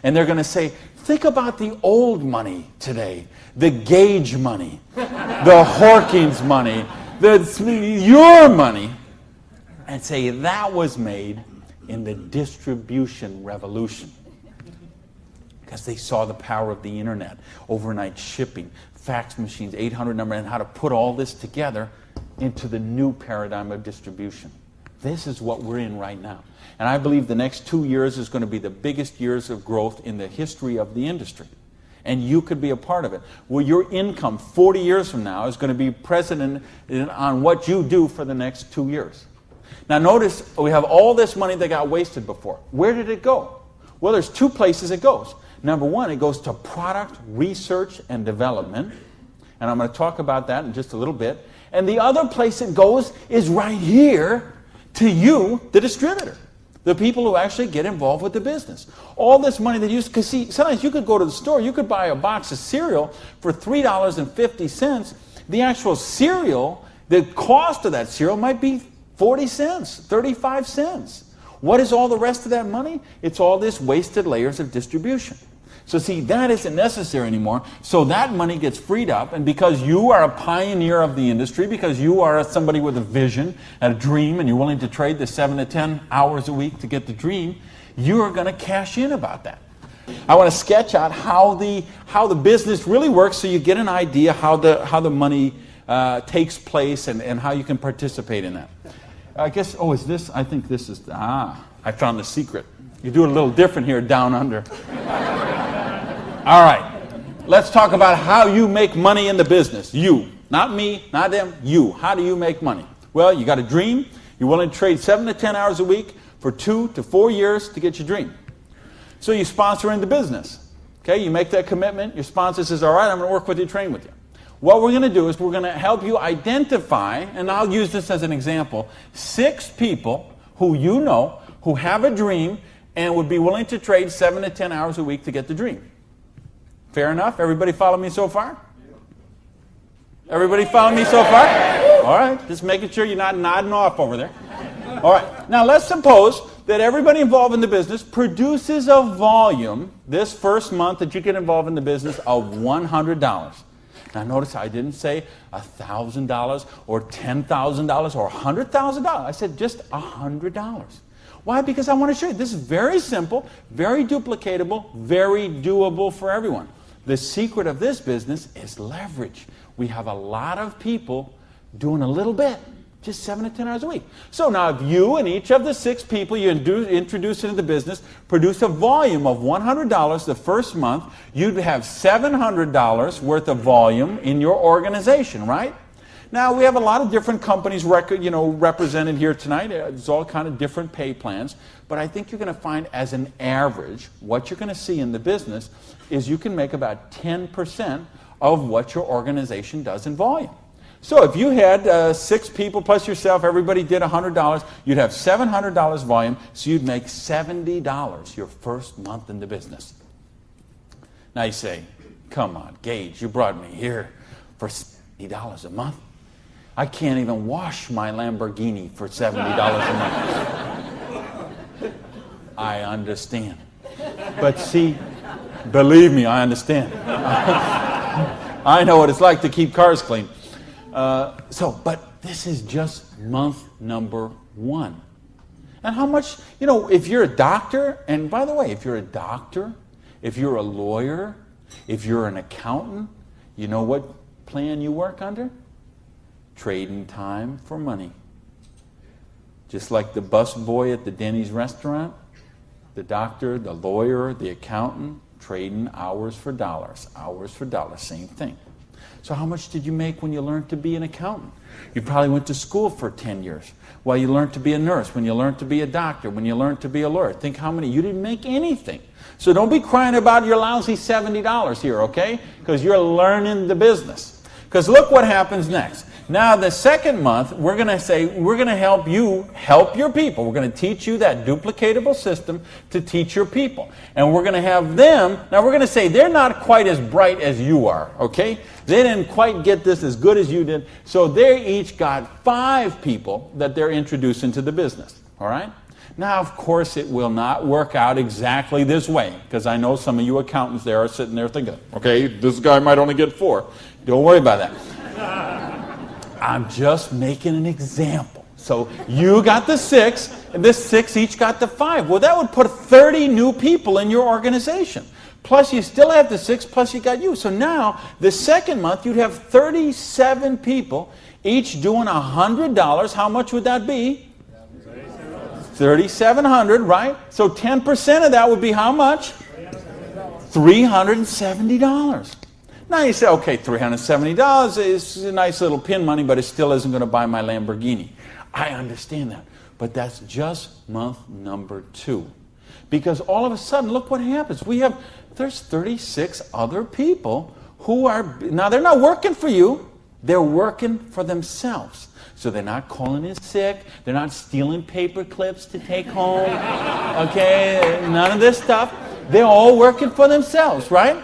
and they're going to say, think about the old money today, the Gage money, the Hawkins money, your money, and say that was made in the distribution revolution. Because they saw the power of the internet, overnight shipping, fax machines, 800 number, and how to put all this together into the new paradigm of distribution. This is what we're in right now. And I believe the next 2 years is going to be the biggest years of growth in the history of the industry. And you could be a part of it. Well, your income 40 years from now is going to be present on what you do for the next 2 years. Now notice we have all this money that got wasted before. Where did it go? Well, there's two places it goes. Number one, it goes to product research and development. And I'm going to talk about that in just a little bit. And the other place it goes is right here to you, the distributor. The people who actually get involved with the business. All this money that you use, because see, sometimes you could go to the store, you could buy a box of cereal for $3.50. The actual cereal, the cost of that cereal might be 40 cents, 35 cents. What is all the rest of that money? It's all this wasted layers of distribution. So see, that isn't necessary anymore. So that money gets freed up, and because you are a pioneer of the industry, because you are somebody with a vision and a dream, and you're willing to trade the 7 to 10 hours a week to get the dream, you are going to cash in about that. I want to sketch out how the business really works, so you get an idea how the money takes place and how you can participate in that. I guess, is this? I think this is, I found the secret. You do it a little different here down under. All right, let's talk about how you make money in the business. You, not me, not them, you. How do you make money? Well, you got a dream. You're willing to trade 7 to 10 hours a week for 2 to 4 years to get your dream. So you sponsor into business. Okay, you make that commitment. Your sponsor says, all right, I'm going to work with you, train with you. What we're going to do is we're going to help you identify, and I'll use this as an example, 6 people who you know who have a dream and would be willing to trade 7 to 10 hours a week to get the dream. Fair enough? Everybody follow me so far? Everybody follow me so far? All right, just making sure you're not nodding off over there. All right, now let's suppose that everybody involved in the business produces a volume this first month that you get involved in the business of $100. Now notice I didn't say $1,000 or $10,000 or $100,000. I said just $100. Why? Because I want to show you this is very simple, very duplicatable, very doable for everyone. The secret of this business is leverage. We have a lot of people doing a little bit, just 7 to 10 hours a week. So now if you and each of the 6 people you introduce into the business produce a volume of $100 the first month, you'd have $700 worth of volume in your organization, right? Now we have a lot of different companies represented here tonight. There's all kind of different pay plans. But I think you're going to find as an average, what you're going to see in the business is you can make about 10% of what your organization does in volume. So if you had 6 people plus yourself, everybody did $100, you'd have $700 volume, so you'd make $70 your first month in the business. Now you say, come on, Gage, you brought me here for $70 a month. I can't even wash my Lamborghini for $70 a month. I understand. But see, believe me, I understand. I know what it's like to keep cars clean. But this is just month number 1. And how much, if you're a doctor, and by the way, if you're a doctor, if you're a lawyer, if you're an accountant, you know what plan you work under? Trading time for money. Just like the bus boy at the Denny's restaurant, the doctor, the lawyer, the accountant, trading hours for dollars, same thing. So how much did you make when you learned to be an accountant? You probably went to school for 10 years. Well, you learned to be a nurse, when you learned to be a doctor, when you learned to be a lawyer. Think how many, you didn't make anything. So don't be crying about your lousy $70 here, okay? Because you're learning the business. Because look what happens next. Now the second month, we're going to say, we're going to help you help your people. We're going to teach you that duplicatable system to teach your people. And we're going to have them, now we're going to say they're not quite as bright as you are, okay? They didn't quite get this as good as you did. So they each got 5 people that they're introducing to the business, all right? Now, of course, it will not work out exactly this way, because I know some of you accountants there are sitting there thinking, okay, this guy might only get 4. Don't worry about that. I'm just making an example. So you got the 6, and this 6 each got the 5. Well, that would put 30 new people in your organization. Plus, you still have the 6, plus you got you. So now, the second month, you'd have 37 people, each doing $100. How much would that be? $3,700, right? So 10% of that would be how much? $370. Now you say, okay, $370 is a nice little pin money, but it still isn't going to buy my Lamborghini. I understand that. But that's just month number 2. Because all of a sudden, look what happens. There's 36 other people who are, now they're not working for you, they're working for themselves. So they're not calling in sick, they're not stealing paper clips to take home, okay, none of this stuff. They're all working for themselves, right?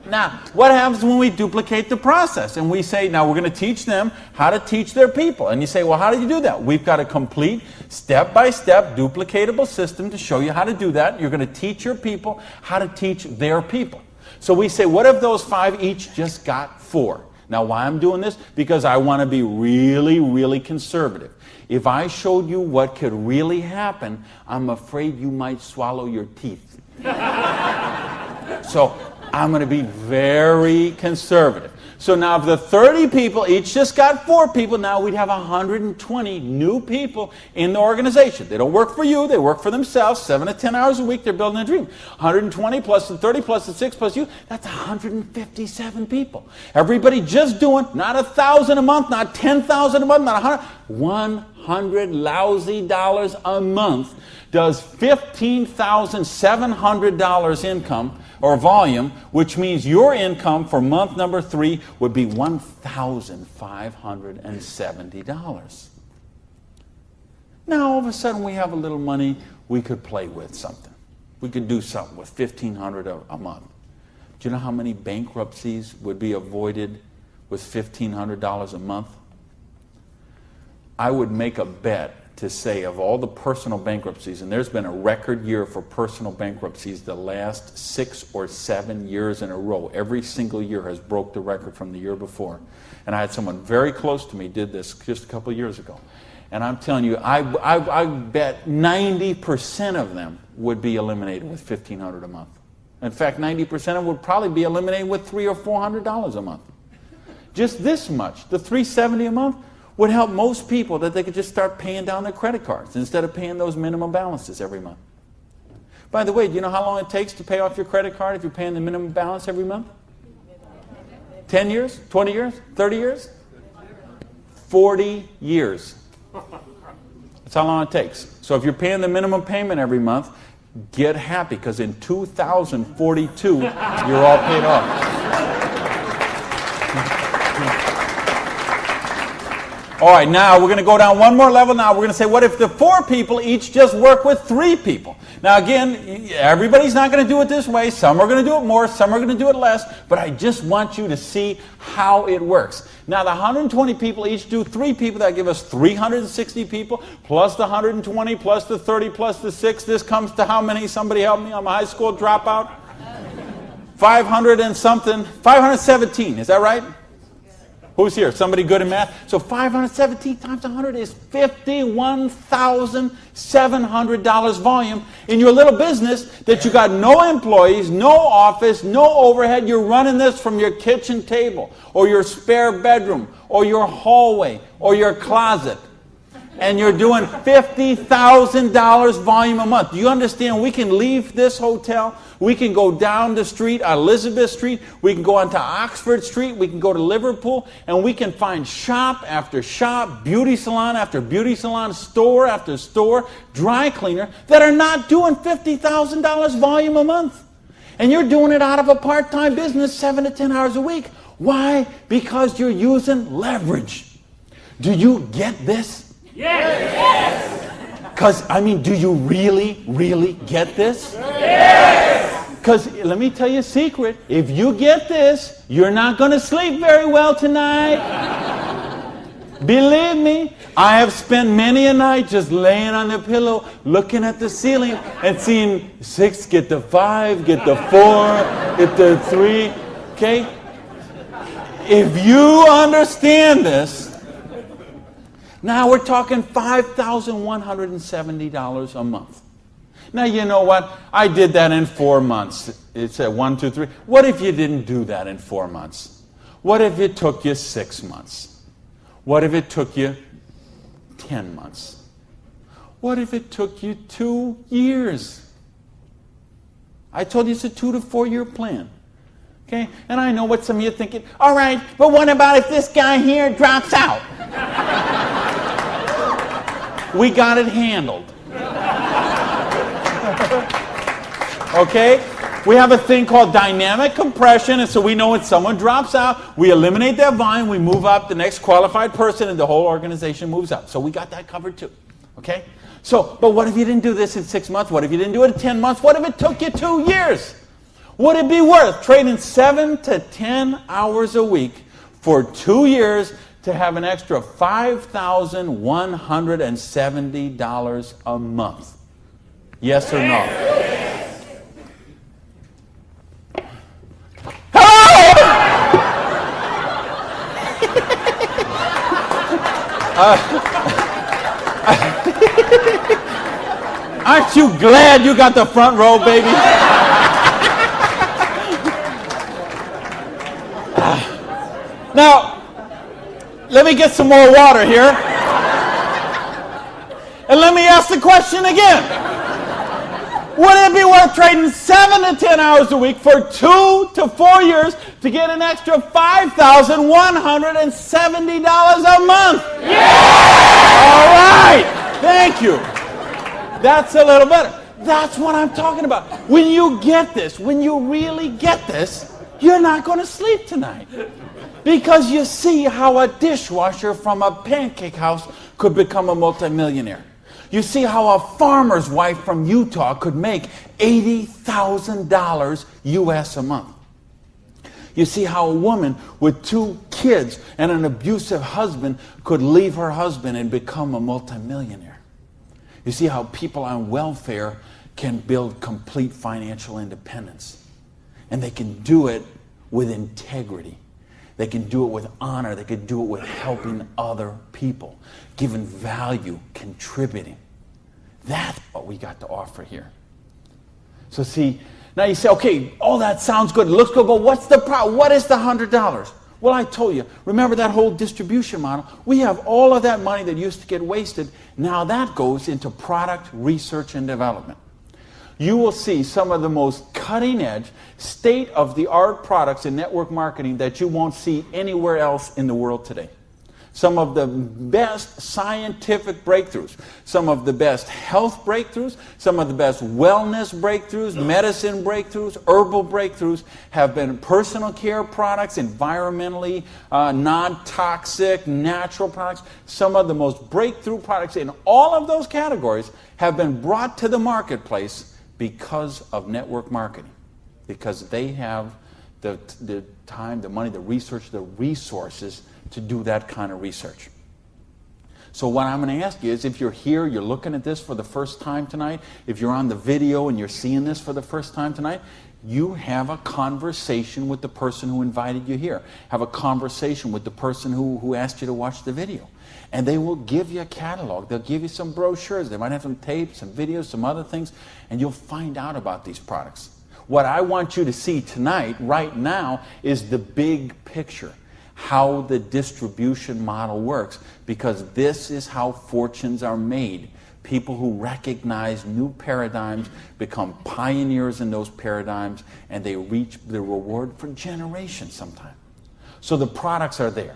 Now, what happens when we duplicate the process? And we say, now we're going to teach them how to teach their people. And you say, well, how do you do that? We've got a complete step-by-step duplicatable system to show you how to do that. You're going to teach your people how to teach their people. So we say, what if those 5 each just got 4? Now, why I'm doing this? Because I want to be really, really conservative. If I showed you what could really happen, I'm afraid you might swallow your teeth. So I'm going to be very conservative. So now if the 30 people each just got 4 people, now we'd have 120 new people in the organization. They don't work for you, they work for themselves, 7 to 10 hours a week, they're building a dream. 120 plus the 30 plus the 6 plus you, that's 157 people. Everybody just doing, not 1,000 a month, not 10,000 a month, not 100 lousy dollars a month does $15,700 income or volume, which means your income for month number 3 would be $1,570. Now, all of a sudden, we have a little money we could play with something. We could do something with $1,500 a month. Do you know how many bankruptcies would be avoided with $1,500 a month? I would make a bet to say of all the personal bankruptcies, and there's been a record year for personal bankruptcies the last 6 or 7 years in a row. Every single year has broke the record from the year before. And I had someone very close to me did this just a couple of years ago. And I'm telling you, I bet 90% of them would be eliminated with $1,500 a month. In fact, 90% of them would probably be eliminated with $300 or $400 a month. Just this much, the $370 a month, would help most people that they could just start paying down their credit cards instead of paying those minimum balances every month. By the way, do you know how long it takes to pay off your credit card if you're paying the minimum balance every month? 10 years? 20 years? 30 years? 40 years. That's how long it takes. So if you're paying the minimum payment every month, get happy, because in 2042, you're all paid off. All right, now we're going to go down one more level. Now we're going to say, what if the 4 people each just work with 3 people? Now again, everybody's not going to do it this way. Some are going to do it more, some are going to do it less, but I just want you to see how it works. Now the 120 people each do 3 people. That give us 360 people, plus the 120, plus the 30, plus the 6. This comes to how many? Somebody help me. I'm a high school dropout. 500 and something. 517, is that right? Who's here? Somebody good in math? So 517 times 100 is $51,700 volume in your little business that you got no employees, no office, no overhead. You're running this from your kitchen table or your spare bedroom or your hallway or your closet. and you're doing $50,000 volume a month. Do you understand? We can leave this hotel. We can go down the street, Elizabeth Street. We can go onto Oxford Street. We can go to Liverpool, and we can find shop after shop, beauty salon after beauty salon, store after store, dry cleaner that are not doing $50,000 volume a month. And you're doing it out of a part-time business 7 to 10 hours a week. Why? Because you're using leverage. Do you get this? Yes! Because, do you really get this? Yes! Because, let me tell you a secret. If you get this, you're not going to sleep very well tonight. Believe me, I have spent many a night just laying on the pillow, looking at the ceiling, and seeing 6 get the 5, get the 4, get the 3, okay? If you understand this, now we're talking $5,170 a month. Now, you know what? I did that in 4 months. It said 1, 2, 3. What if you didn't do that in 4 months? What if it took you 6 months? What if it took you 10 months? What if it took you 2 years? I told you it's a 2 to 4 year plan. Okay? And I know what some of you are thinking. All right, but what about if this guy here drops out? We got it handled. Okay? We have a thing called dynamic compression, and so we know when someone drops out, we eliminate their volume, we move up the next qualified person, and the whole organization moves up. So we got that covered too. Okay? So, but what if you didn't do this in 6 months? What if you didn't do it in 10 months? What if it took you 2 years? Would it be worth trading 7 to 10 hours a week for 2 years to have an extra $5,170 a month? Yes or no? Aren't you glad you got the front row, baby? Now, let me get some more water here. And let me ask the question again. Would it be worth trading 7 to 10 hours a week for 2 to 4 years to get an extra $5,170 a month? Yeah! All right. Thank you. That's a little better. That's what I'm talking about. When you get this, when you really get this, you're not going to sleep tonight. Because you see how a dishwasher from a pancake house could become a multimillionaire. You see how a farmer's wife from Utah could make $80,000 US a month. You see how a woman with 2 kids and an abusive husband could leave her husband and become a multimillionaire. You see how people on welfare can build complete financial independence. And they can do it with integrity. They can do it with honor. They can do it with helping other people, giving value, contributing. That's what we got to offer here. So see, now you say, okay, all that sounds good. It looks good, but what's the problem? What is the $100? Well, I told you, remember that whole distribution model? We have all of that money that used to get wasted. Now that goes into product research and development. You will see some of the most cutting-edge, state-of-the-art products in network marketing that you won't see anywhere else in the world today. Some of the best scientific breakthroughs, some of the best health breakthroughs, some of the best wellness breakthroughs, medicine breakthroughs, herbal breakthroughs have been personal care products, environmentally non-toxic, natural products. Some of the most breakthrough products in all of those categories have been brought to the marketplace because of network marketing, because they have the time, the money, the research, the resources to do that kind of research. So what I'm going to ask you is, if you're here, you're looking at this for the first time tonight, if you're on the video and you're seeing this for the first time tonight, you have a conversation with the person who invited you here. Have a conversation with the person who asked you to watch the video. And they will give you a catalog. They'll give you some brochures. They might have some tapes, some videos, some other things, and you'll find out about these products. What I want you to see tonight, right now, is the big picture. how the distribution model works, because this is how fortunes are made. People who recognize new paradigms become pioneers in those paradigms, and they reach the reward for generations sometimes. So the products are there.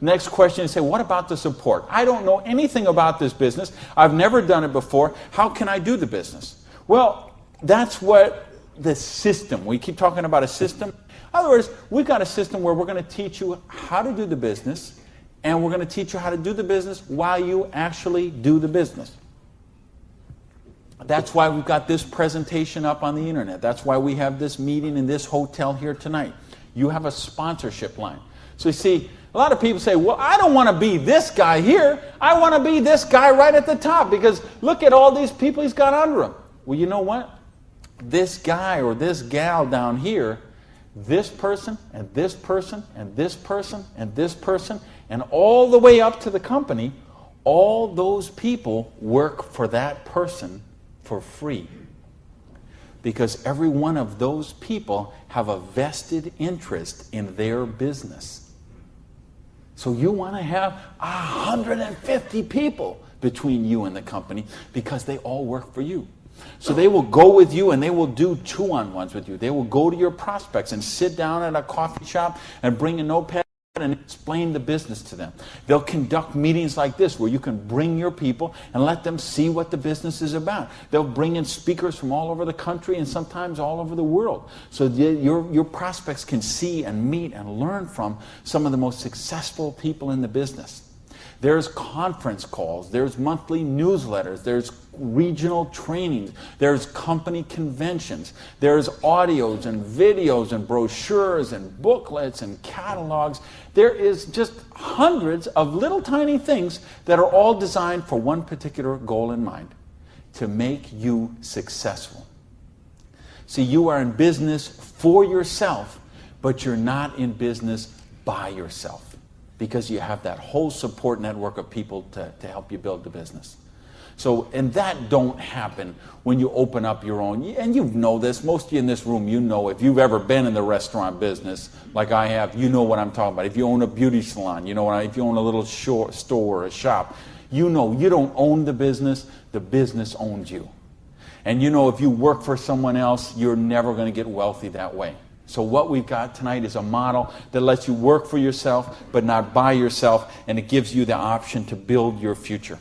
Next question is, say, what about the support? I don't know anything about this business. I've never done it before. How can I do the business? Well, that's what the system, we keep talking about a system. In other words, we've got a system where we're going to teach you how to do the business, and we're going to teach you how to do the business while you actually do the business. That's why we've got this presentation up on the internet. That's why we have this meeting in this hotel here tonight. You have a sponsorship line. So you see, a lot of people say, well, I don't want to be this guy here. I want to be this guy right at the top, because look at all these people he's got under him. Well, you know what? This guy or this gal down here, this person and this person and this person and this person, and all the way up to the company, all those people work for that person for free. Because every one of those people have a vested interest in their business. So you want to have 150 people between you and the company, because they all work for you. So they will go with you and they will do two-on-ones with you. They will go to your prospects and sit down at a coffee shop and bring a notepad and explain the business to them. They'll conduct meetings like this where you can bring your people and let them see what the business is about. They'll bring in speakers from all over the country and sometimes all over the world, so your prospects can see and meet and learn from some of the most successful people in the business. There's conference calls, there's monthly newsletters, there's regional trainings, there's company conventions, there's audios and videos and brochures and booklets and catalogs. There is just hundreds of little tiny things that are all designed for one particular goal in mind: to make you successful. See, you are in business for yourself, but you're not in business by yourself, because you have that whole support network of people to help you build the business. So, and that don't happen when you open up your own, and you know this, most of you in this room, you know, if you've ever been in the restaurant business, like I have, you know what I'm talking about. If you own a beauty salon, you know, if you own a little store or a shop, you know you don't own the business owns you. And you know, if you work for someone else, you're never going to get wealthy that way. So what we've got tonight is a model that lets you work for yourself, but not by yourself, and it gives you the option to build your future.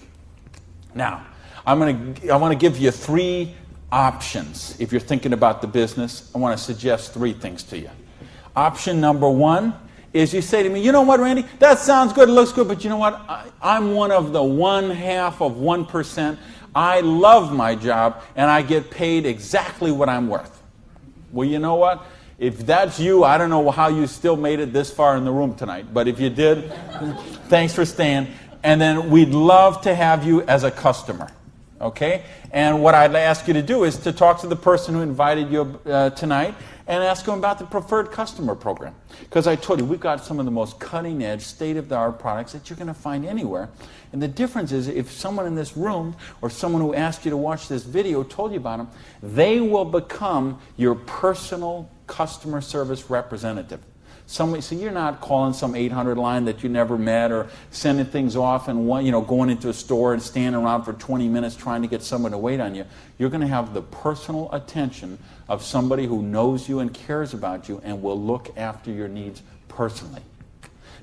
Now, I want to give you 3 options. If you're thinking about the business, I want to suggest 3 things to you. Option number 1 is you say to me, you know what, Randy, that sounds good, it looks good, but you know what, I'm one of the 1/2%. I love my job, and I get paid exactly what I'm worth. Well, you know what? If that's you, I don't know how you still made it this far in the room tonight. But if you did, thanks for staying. And then we'd love to have you as a customer. Okay? And what I'd ask you to do is to talk to the person who invited you tonight and ask them about the preferred customer program. Because I told you, we've got some of the most cutting-edge, state-of-the-art products that you're going to find anywhere. And the difference is, if someone in this room or someone who asked you to watch this video told you about them, they will become your personal customer service representative. So you're not calling some 800 line that you never met, or sending things off and going into a store and standing around for 20 minutes trying to get someone to wait on you. You're going to have the personal attention of somebody who knows you and cares about you and will look after your needs personally.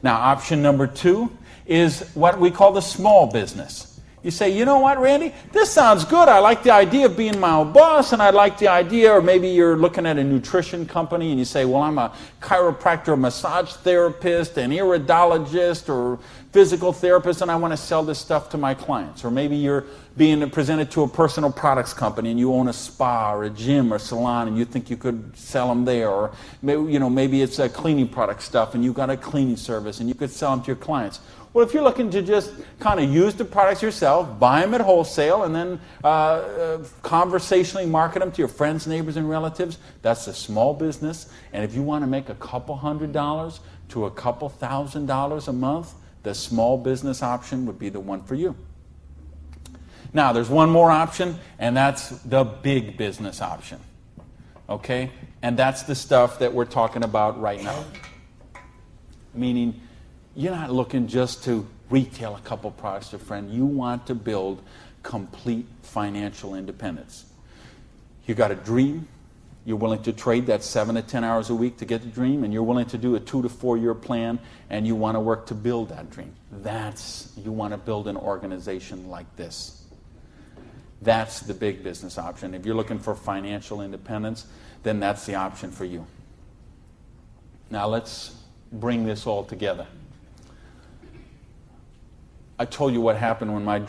Now, option number 2 is what we call the small business. You say, you know what, Randy, this sounds good. I like the idea of being my own boss, and I like the idea, or maybe you're looking at a nutrition company and you say, well, I'm a chiropractor, massage therapist, an iridologist, or physical therapist, and I want to sell this stuff to my clients. Or maybe you're being presented to a personal products company and you own a spa or a gym or salon and you think you could sell them there. Or maybe it's a cleaning product stuff and you've got a cleaning service and you could sell them to your clients. Well, if you're looking to just kind of use the products yourself, buy them at wholesale, and then conversationally market them to your friends, neighbors, and relatives, that's a small business. And if you want to make a couple $100 to a couple $1,000 a month, the small business option would be the one for you. Now, there's one more option, and that's the big business option. Okay? And that's the stuff that we're talking about right now. Meaning, you're not looking just to retail a couple products to a friend. You want to build complete financial independence. You got a dream. You're willing to trade that 7 to 10 hours a week to get the dream, and you're willing to do a 2 to 4 year plan, and you want to work to build that dream. You want to build an organization like this. That's the big business option. If you're looking for financial independence, then that's the option for you. Now let's bring this all together. I told you what happened when my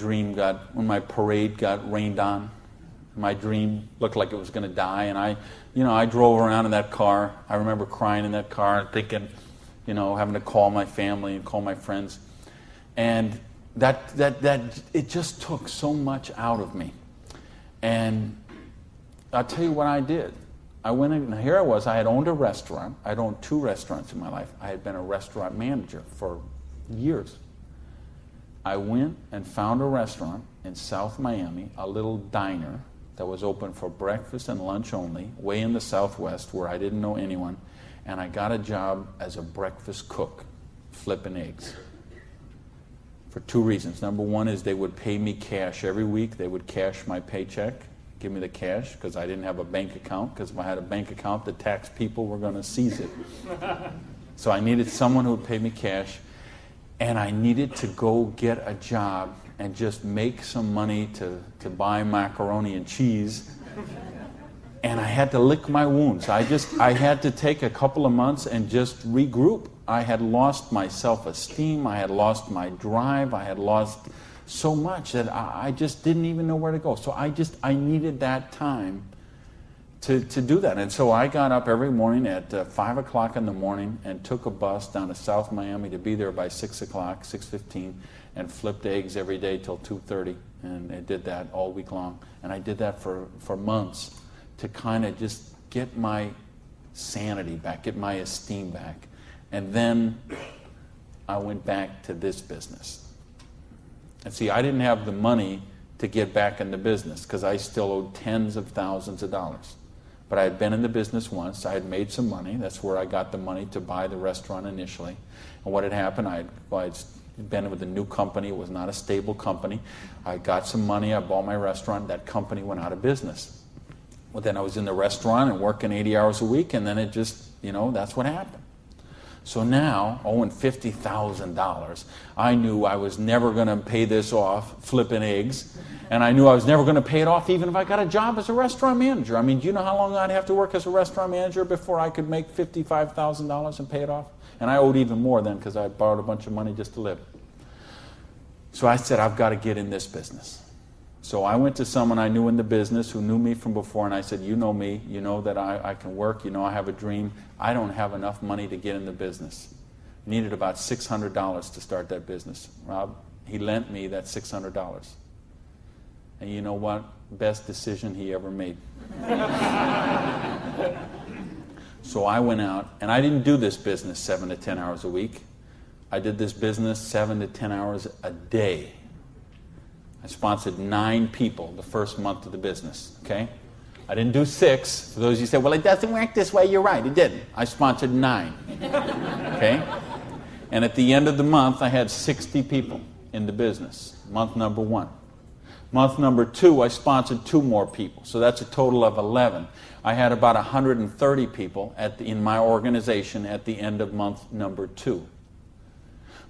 parade got rained on. My dream looked like it was going to die, and I drove around in that car. I remember crying in that car and thinking, having to call my family and call my friends. And that it just took so much out of me. And I'll tell you what I did. I went in, and here I was. I had owned a restaurant. I'd owned 2 restaurants in my life. I had been a restaurant manager for years. I went and found a restaurant in South Miami, a little diner that was open for breakfast and lunch only, way in the Southwest where I didn't know anyone, and I got a job as a breakfast cook, flipping eggs. For 2 reasons. Number one is they would pay me cash every week. They would cash my paycheck, give me the cash, because I didn't have a bank account, because if I had a bank account, the tax people were going to seize it. So I needed someone who would pay me cash, and I needed to go get a job and just make some money to buy macaroni and cheese. And I had to lick my wounds. I had to take a couple of months and just regroup. I had lost my self-esteem. I had lost my drive. I had lost so much that I just didn't even know where to go. So I needed that time to do that. And so I got up every morning at 5 o'clock in the morning and took a bus down to South Miami to be there by 6 o'clock, 6:15, and flipped eggs every day till 2:30. And I did that all week long. And I did that for months to kind of just get my sanity back, get my esteem back. And then I went back to this business. And see, I didn't have the money to get back in the business because I still owed tens of thousands of dollars. But I had been in the business once. I had made some money. That's where I got the money to buy the restaurant initially. And what had happened, I'd been with a new company. It was not a stable company. I got some money. I bought my restaurant. That company went out of business. Well, then I was in the restaurant and working 80 hours a week, and then it just, that's what happened. So now, owing $50,000, I knew I was never going to pay this off flipping eggs, and I knew I was never going to pay it off even if I got a job as a restaurant manager. I mean, do you know how long I'd have to work as a restaurant manager before I could make $55,000 and pay it off? And I owed even more then because I borrowed a bunch of money just to live. So I said, I've got to get in this business. So I went to someone I knew in the business who knew me from before, and I said, you know me, you know that I can work, you know I have a dream. I don't have enough money to get in the business. Needed about $600 to start that business. Rob, he lent me that $600. And you know what? Best decision he ever made. So I went out, and I didn't do this business 7 to 10 hours a week. I did this business 7 to 10 hours a day. I sponsored 9 people the first month of the business, okay? I didn't do 6. For those of you who say, well, it doesn't work this way, you're right. It didn't. I sponsored 9, okay? And at the end of the month, I had 60 people in the business, month number 1. Month number 2, I sponsored 2 more people, so that's a total of 11. I had about 130 people in my organization at the end of month number 2.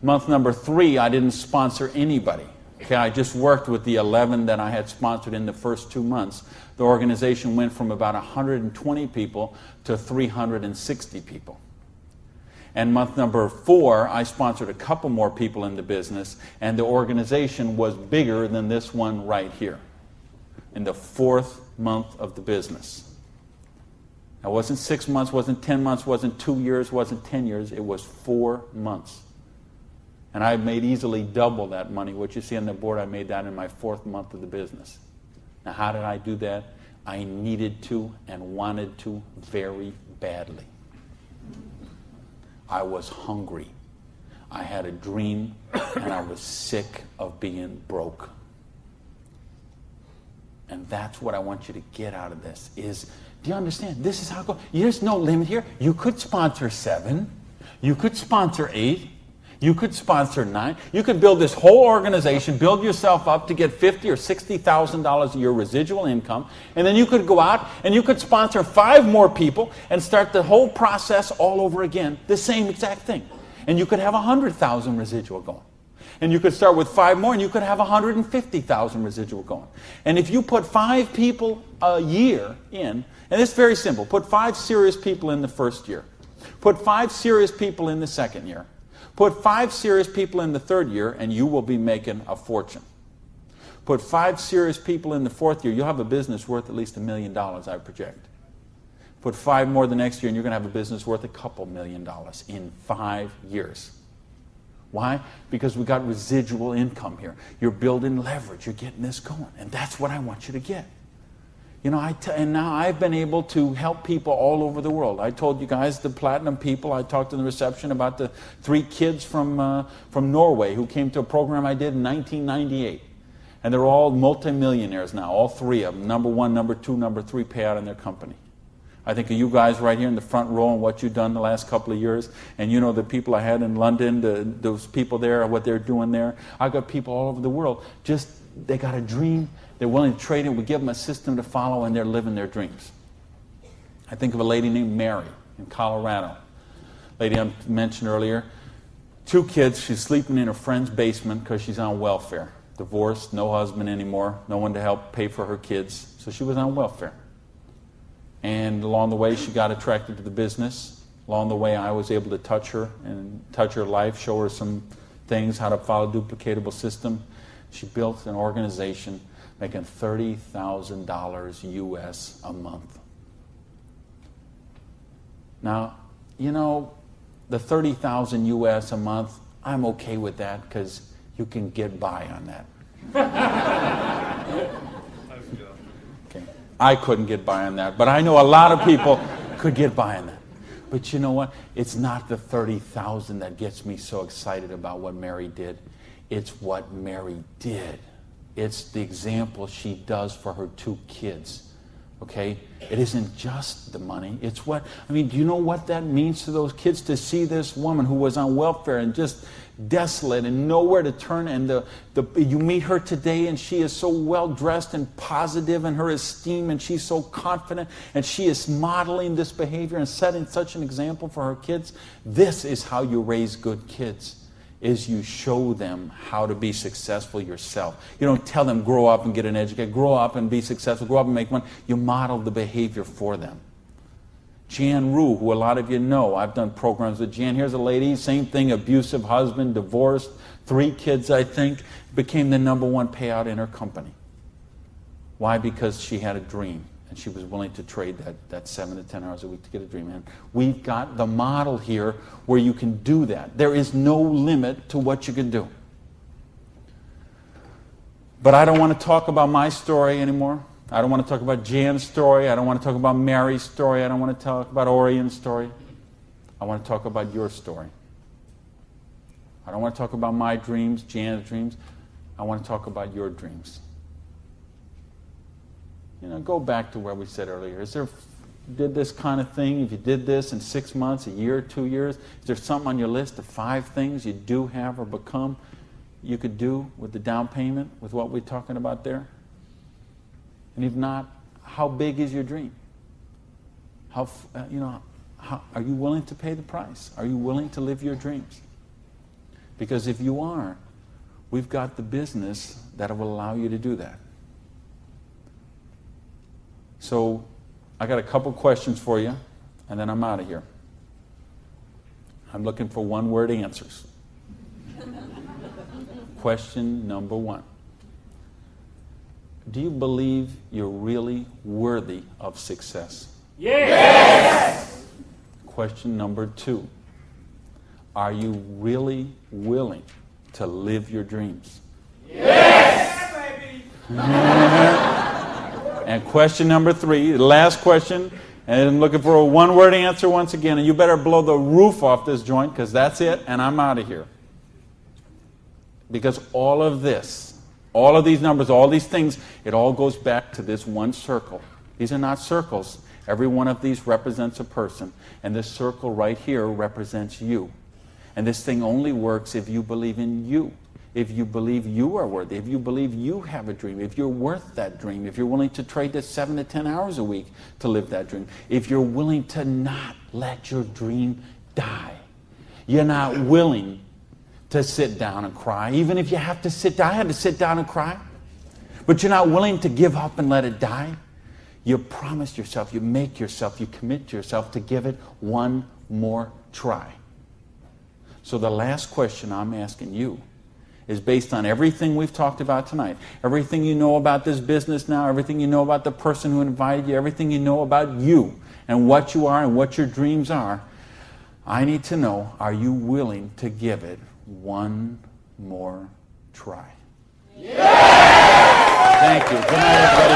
Month number 3, I didn't sponsor anybody. Okay, I just worked with the 11 that I had sponsored in the first 2 months. The organization went from about 120 people to 360 people. And month number 4, I sponsored a couple more people in the business, and the organization was bigger than this one right here in the 4th month of the business. It wasn't 6 months, wasn't 10 months, wasn't 2 years, wasn't 10 years. It was 4 months. And I made easily double that money. What you see on the board, I made that in my 4th month of the business. Now, how did I do that? I needed to and wanted to very badly. I was hungry. I had a dream, and I was sick of being broke. And that's what I want you to get out of this is, do you understand? This is how it goes. There's no limit here. You could sponsor 7. You could sponsor 8. You could sponsor 9. You could build this whole organization, build yourself up to get $50,000 or $60,000 a year residual income, and then you could go out and you could sponsor 5 more people and start the whole process all over again, the same exact thing. And you could have 100,000 residual going. And you could start with 5 more and you could have 150,000 residual going. And if you put 5 people a year in, and it's very simple, put 5 serious people in the first year, put 5 serious people in the second year, put 5 serious people in the third year, and you will be making a fortune. Put 5 serious people in the fourth year, you'll have a business worth at least $1 million, I project. Put 5 more the next year, and you're going to have a business worth a couple $1 million in 5 years. Why? Because we got residual income here. You're building leverage. You're getting this going. And that's what I want you to get. You know, and now I've been able to help people all over the world. I told you guys, the platinum people, I talked in the reception about the 3 kids from Norway who came to a program I did in 1998. And they're all multimillionaires now, all 3 of them. Number 1, number 2, number 3 payout in their company. I think of you guys right here in the front row and what you've done the last couple of years. And you know the people I had in London, those people there, what they're doing there. I've got people all over the world. Just, they got a dream. They're willing to trade it. We give them a system to follow, and they're living their dreams. I think of a lady named Mary in Colorado. Lady I mentioned earlier. 2 kids. She's sleeping in her friend's basement because she's on welfare. Divorced, no husband anymore, no one to help pay for her kids. So she was on welfare. And along the way, she got attracted to the business. Along the way, I was able to touch her and touch her life, show her some things, how to follow a duplicatable system. She built an organization making $30,000 US a month. Now, you know, the $30,000 US a month, I'm okay with that because you can get by on that. Okay. I couldn't get by on that, but I know a lot of people could get by on that. But you know what? It's not the 30,000 that gets me so excited about what Mary did. It's what Mary did. It's the example she does for her 2 kids. Okay? It isn't just the money. It's what, I mean, do you know what that means to those kids to see this woman who was on welfare and just desolate and nowhere to turn, and you meet her today and she is so well dressed and positive in her esteem, and she's so confident, and she is modeling this behavior and setting such an example for her kids. This is how you raise good kids, is you show them how to be successful yourself. You don't tell them grow up and get an education, grow up and be successful, grow up and make money. You model the behavior for them. Jan Rue, who a lot of you know, I've done programs with Jan. Here's a lady, same thing, abusive husband, divorced, 3 kids, I think, became the number 1 payout in her company. Why? Because she had a dream, and she was willing to trade that 7 to 10 hours a week to get a dream. And we've got the model here where you can do that. There is no limit to what you can do. But I don't want to talk about my story anymore. I don't want to talk about Jan's story. I don't want to talk about Mary's story. I don't want to talk about Orion's story. I want to talk about your story. I don't want to talk about my dreams, Jan's dreams. I want to talk about your dreams. You know, go back to where we said earlier. Did this kind of thing, if you did this in 6 months, a year, 2 years, is there something on your list of 5 things you do have or become you could do with the down payment, with what we're talking about there? And if not, how big is your dream? Are you willing to pay the price? Are you willing to live your dreams? Because if you are, we've got the business that will allow you to do that. So I got a couple questions for you, and then I'm out of here. I'm looking for 1-word answers. Question number 1. Do you believe you're really worthy of success? Yes! Question number 2. Are you really willing to live your dreams? Yes! Yeah, baby! And question number 3, the last question, and I'm looking for a 1-word answer once again, and you better blow the roof off this joint, because that's it, and I'm out of here. Because all of this, all of these numbers, all these things, it all goes back to this one circle. These are not circles. Every one of these represents a person, and this circle right here represents you. And this thing only works if you believe in you. If you believe you are worthy, if you believe you have a dream, if you're worth that dream, if you're willing to trade the 7 to 10 hours a week to live that dream, if you're willing to not let your dream die. You're not willing to sit down and cry, even if you have to sit down. I had to sit down and cry. But you're not willing to give up and let it die. You promise yourself, you make yourself, you commit yourself to give it one more try. So the last question I'm asking you is based on everything we've talked about tonight, everything you know about this business now, everything you know about the person who invited you, everything you know about you and what you are and what your dreams are. I need to know, are you willing to give it one more try? Yes! Thank you. Good night, everybody.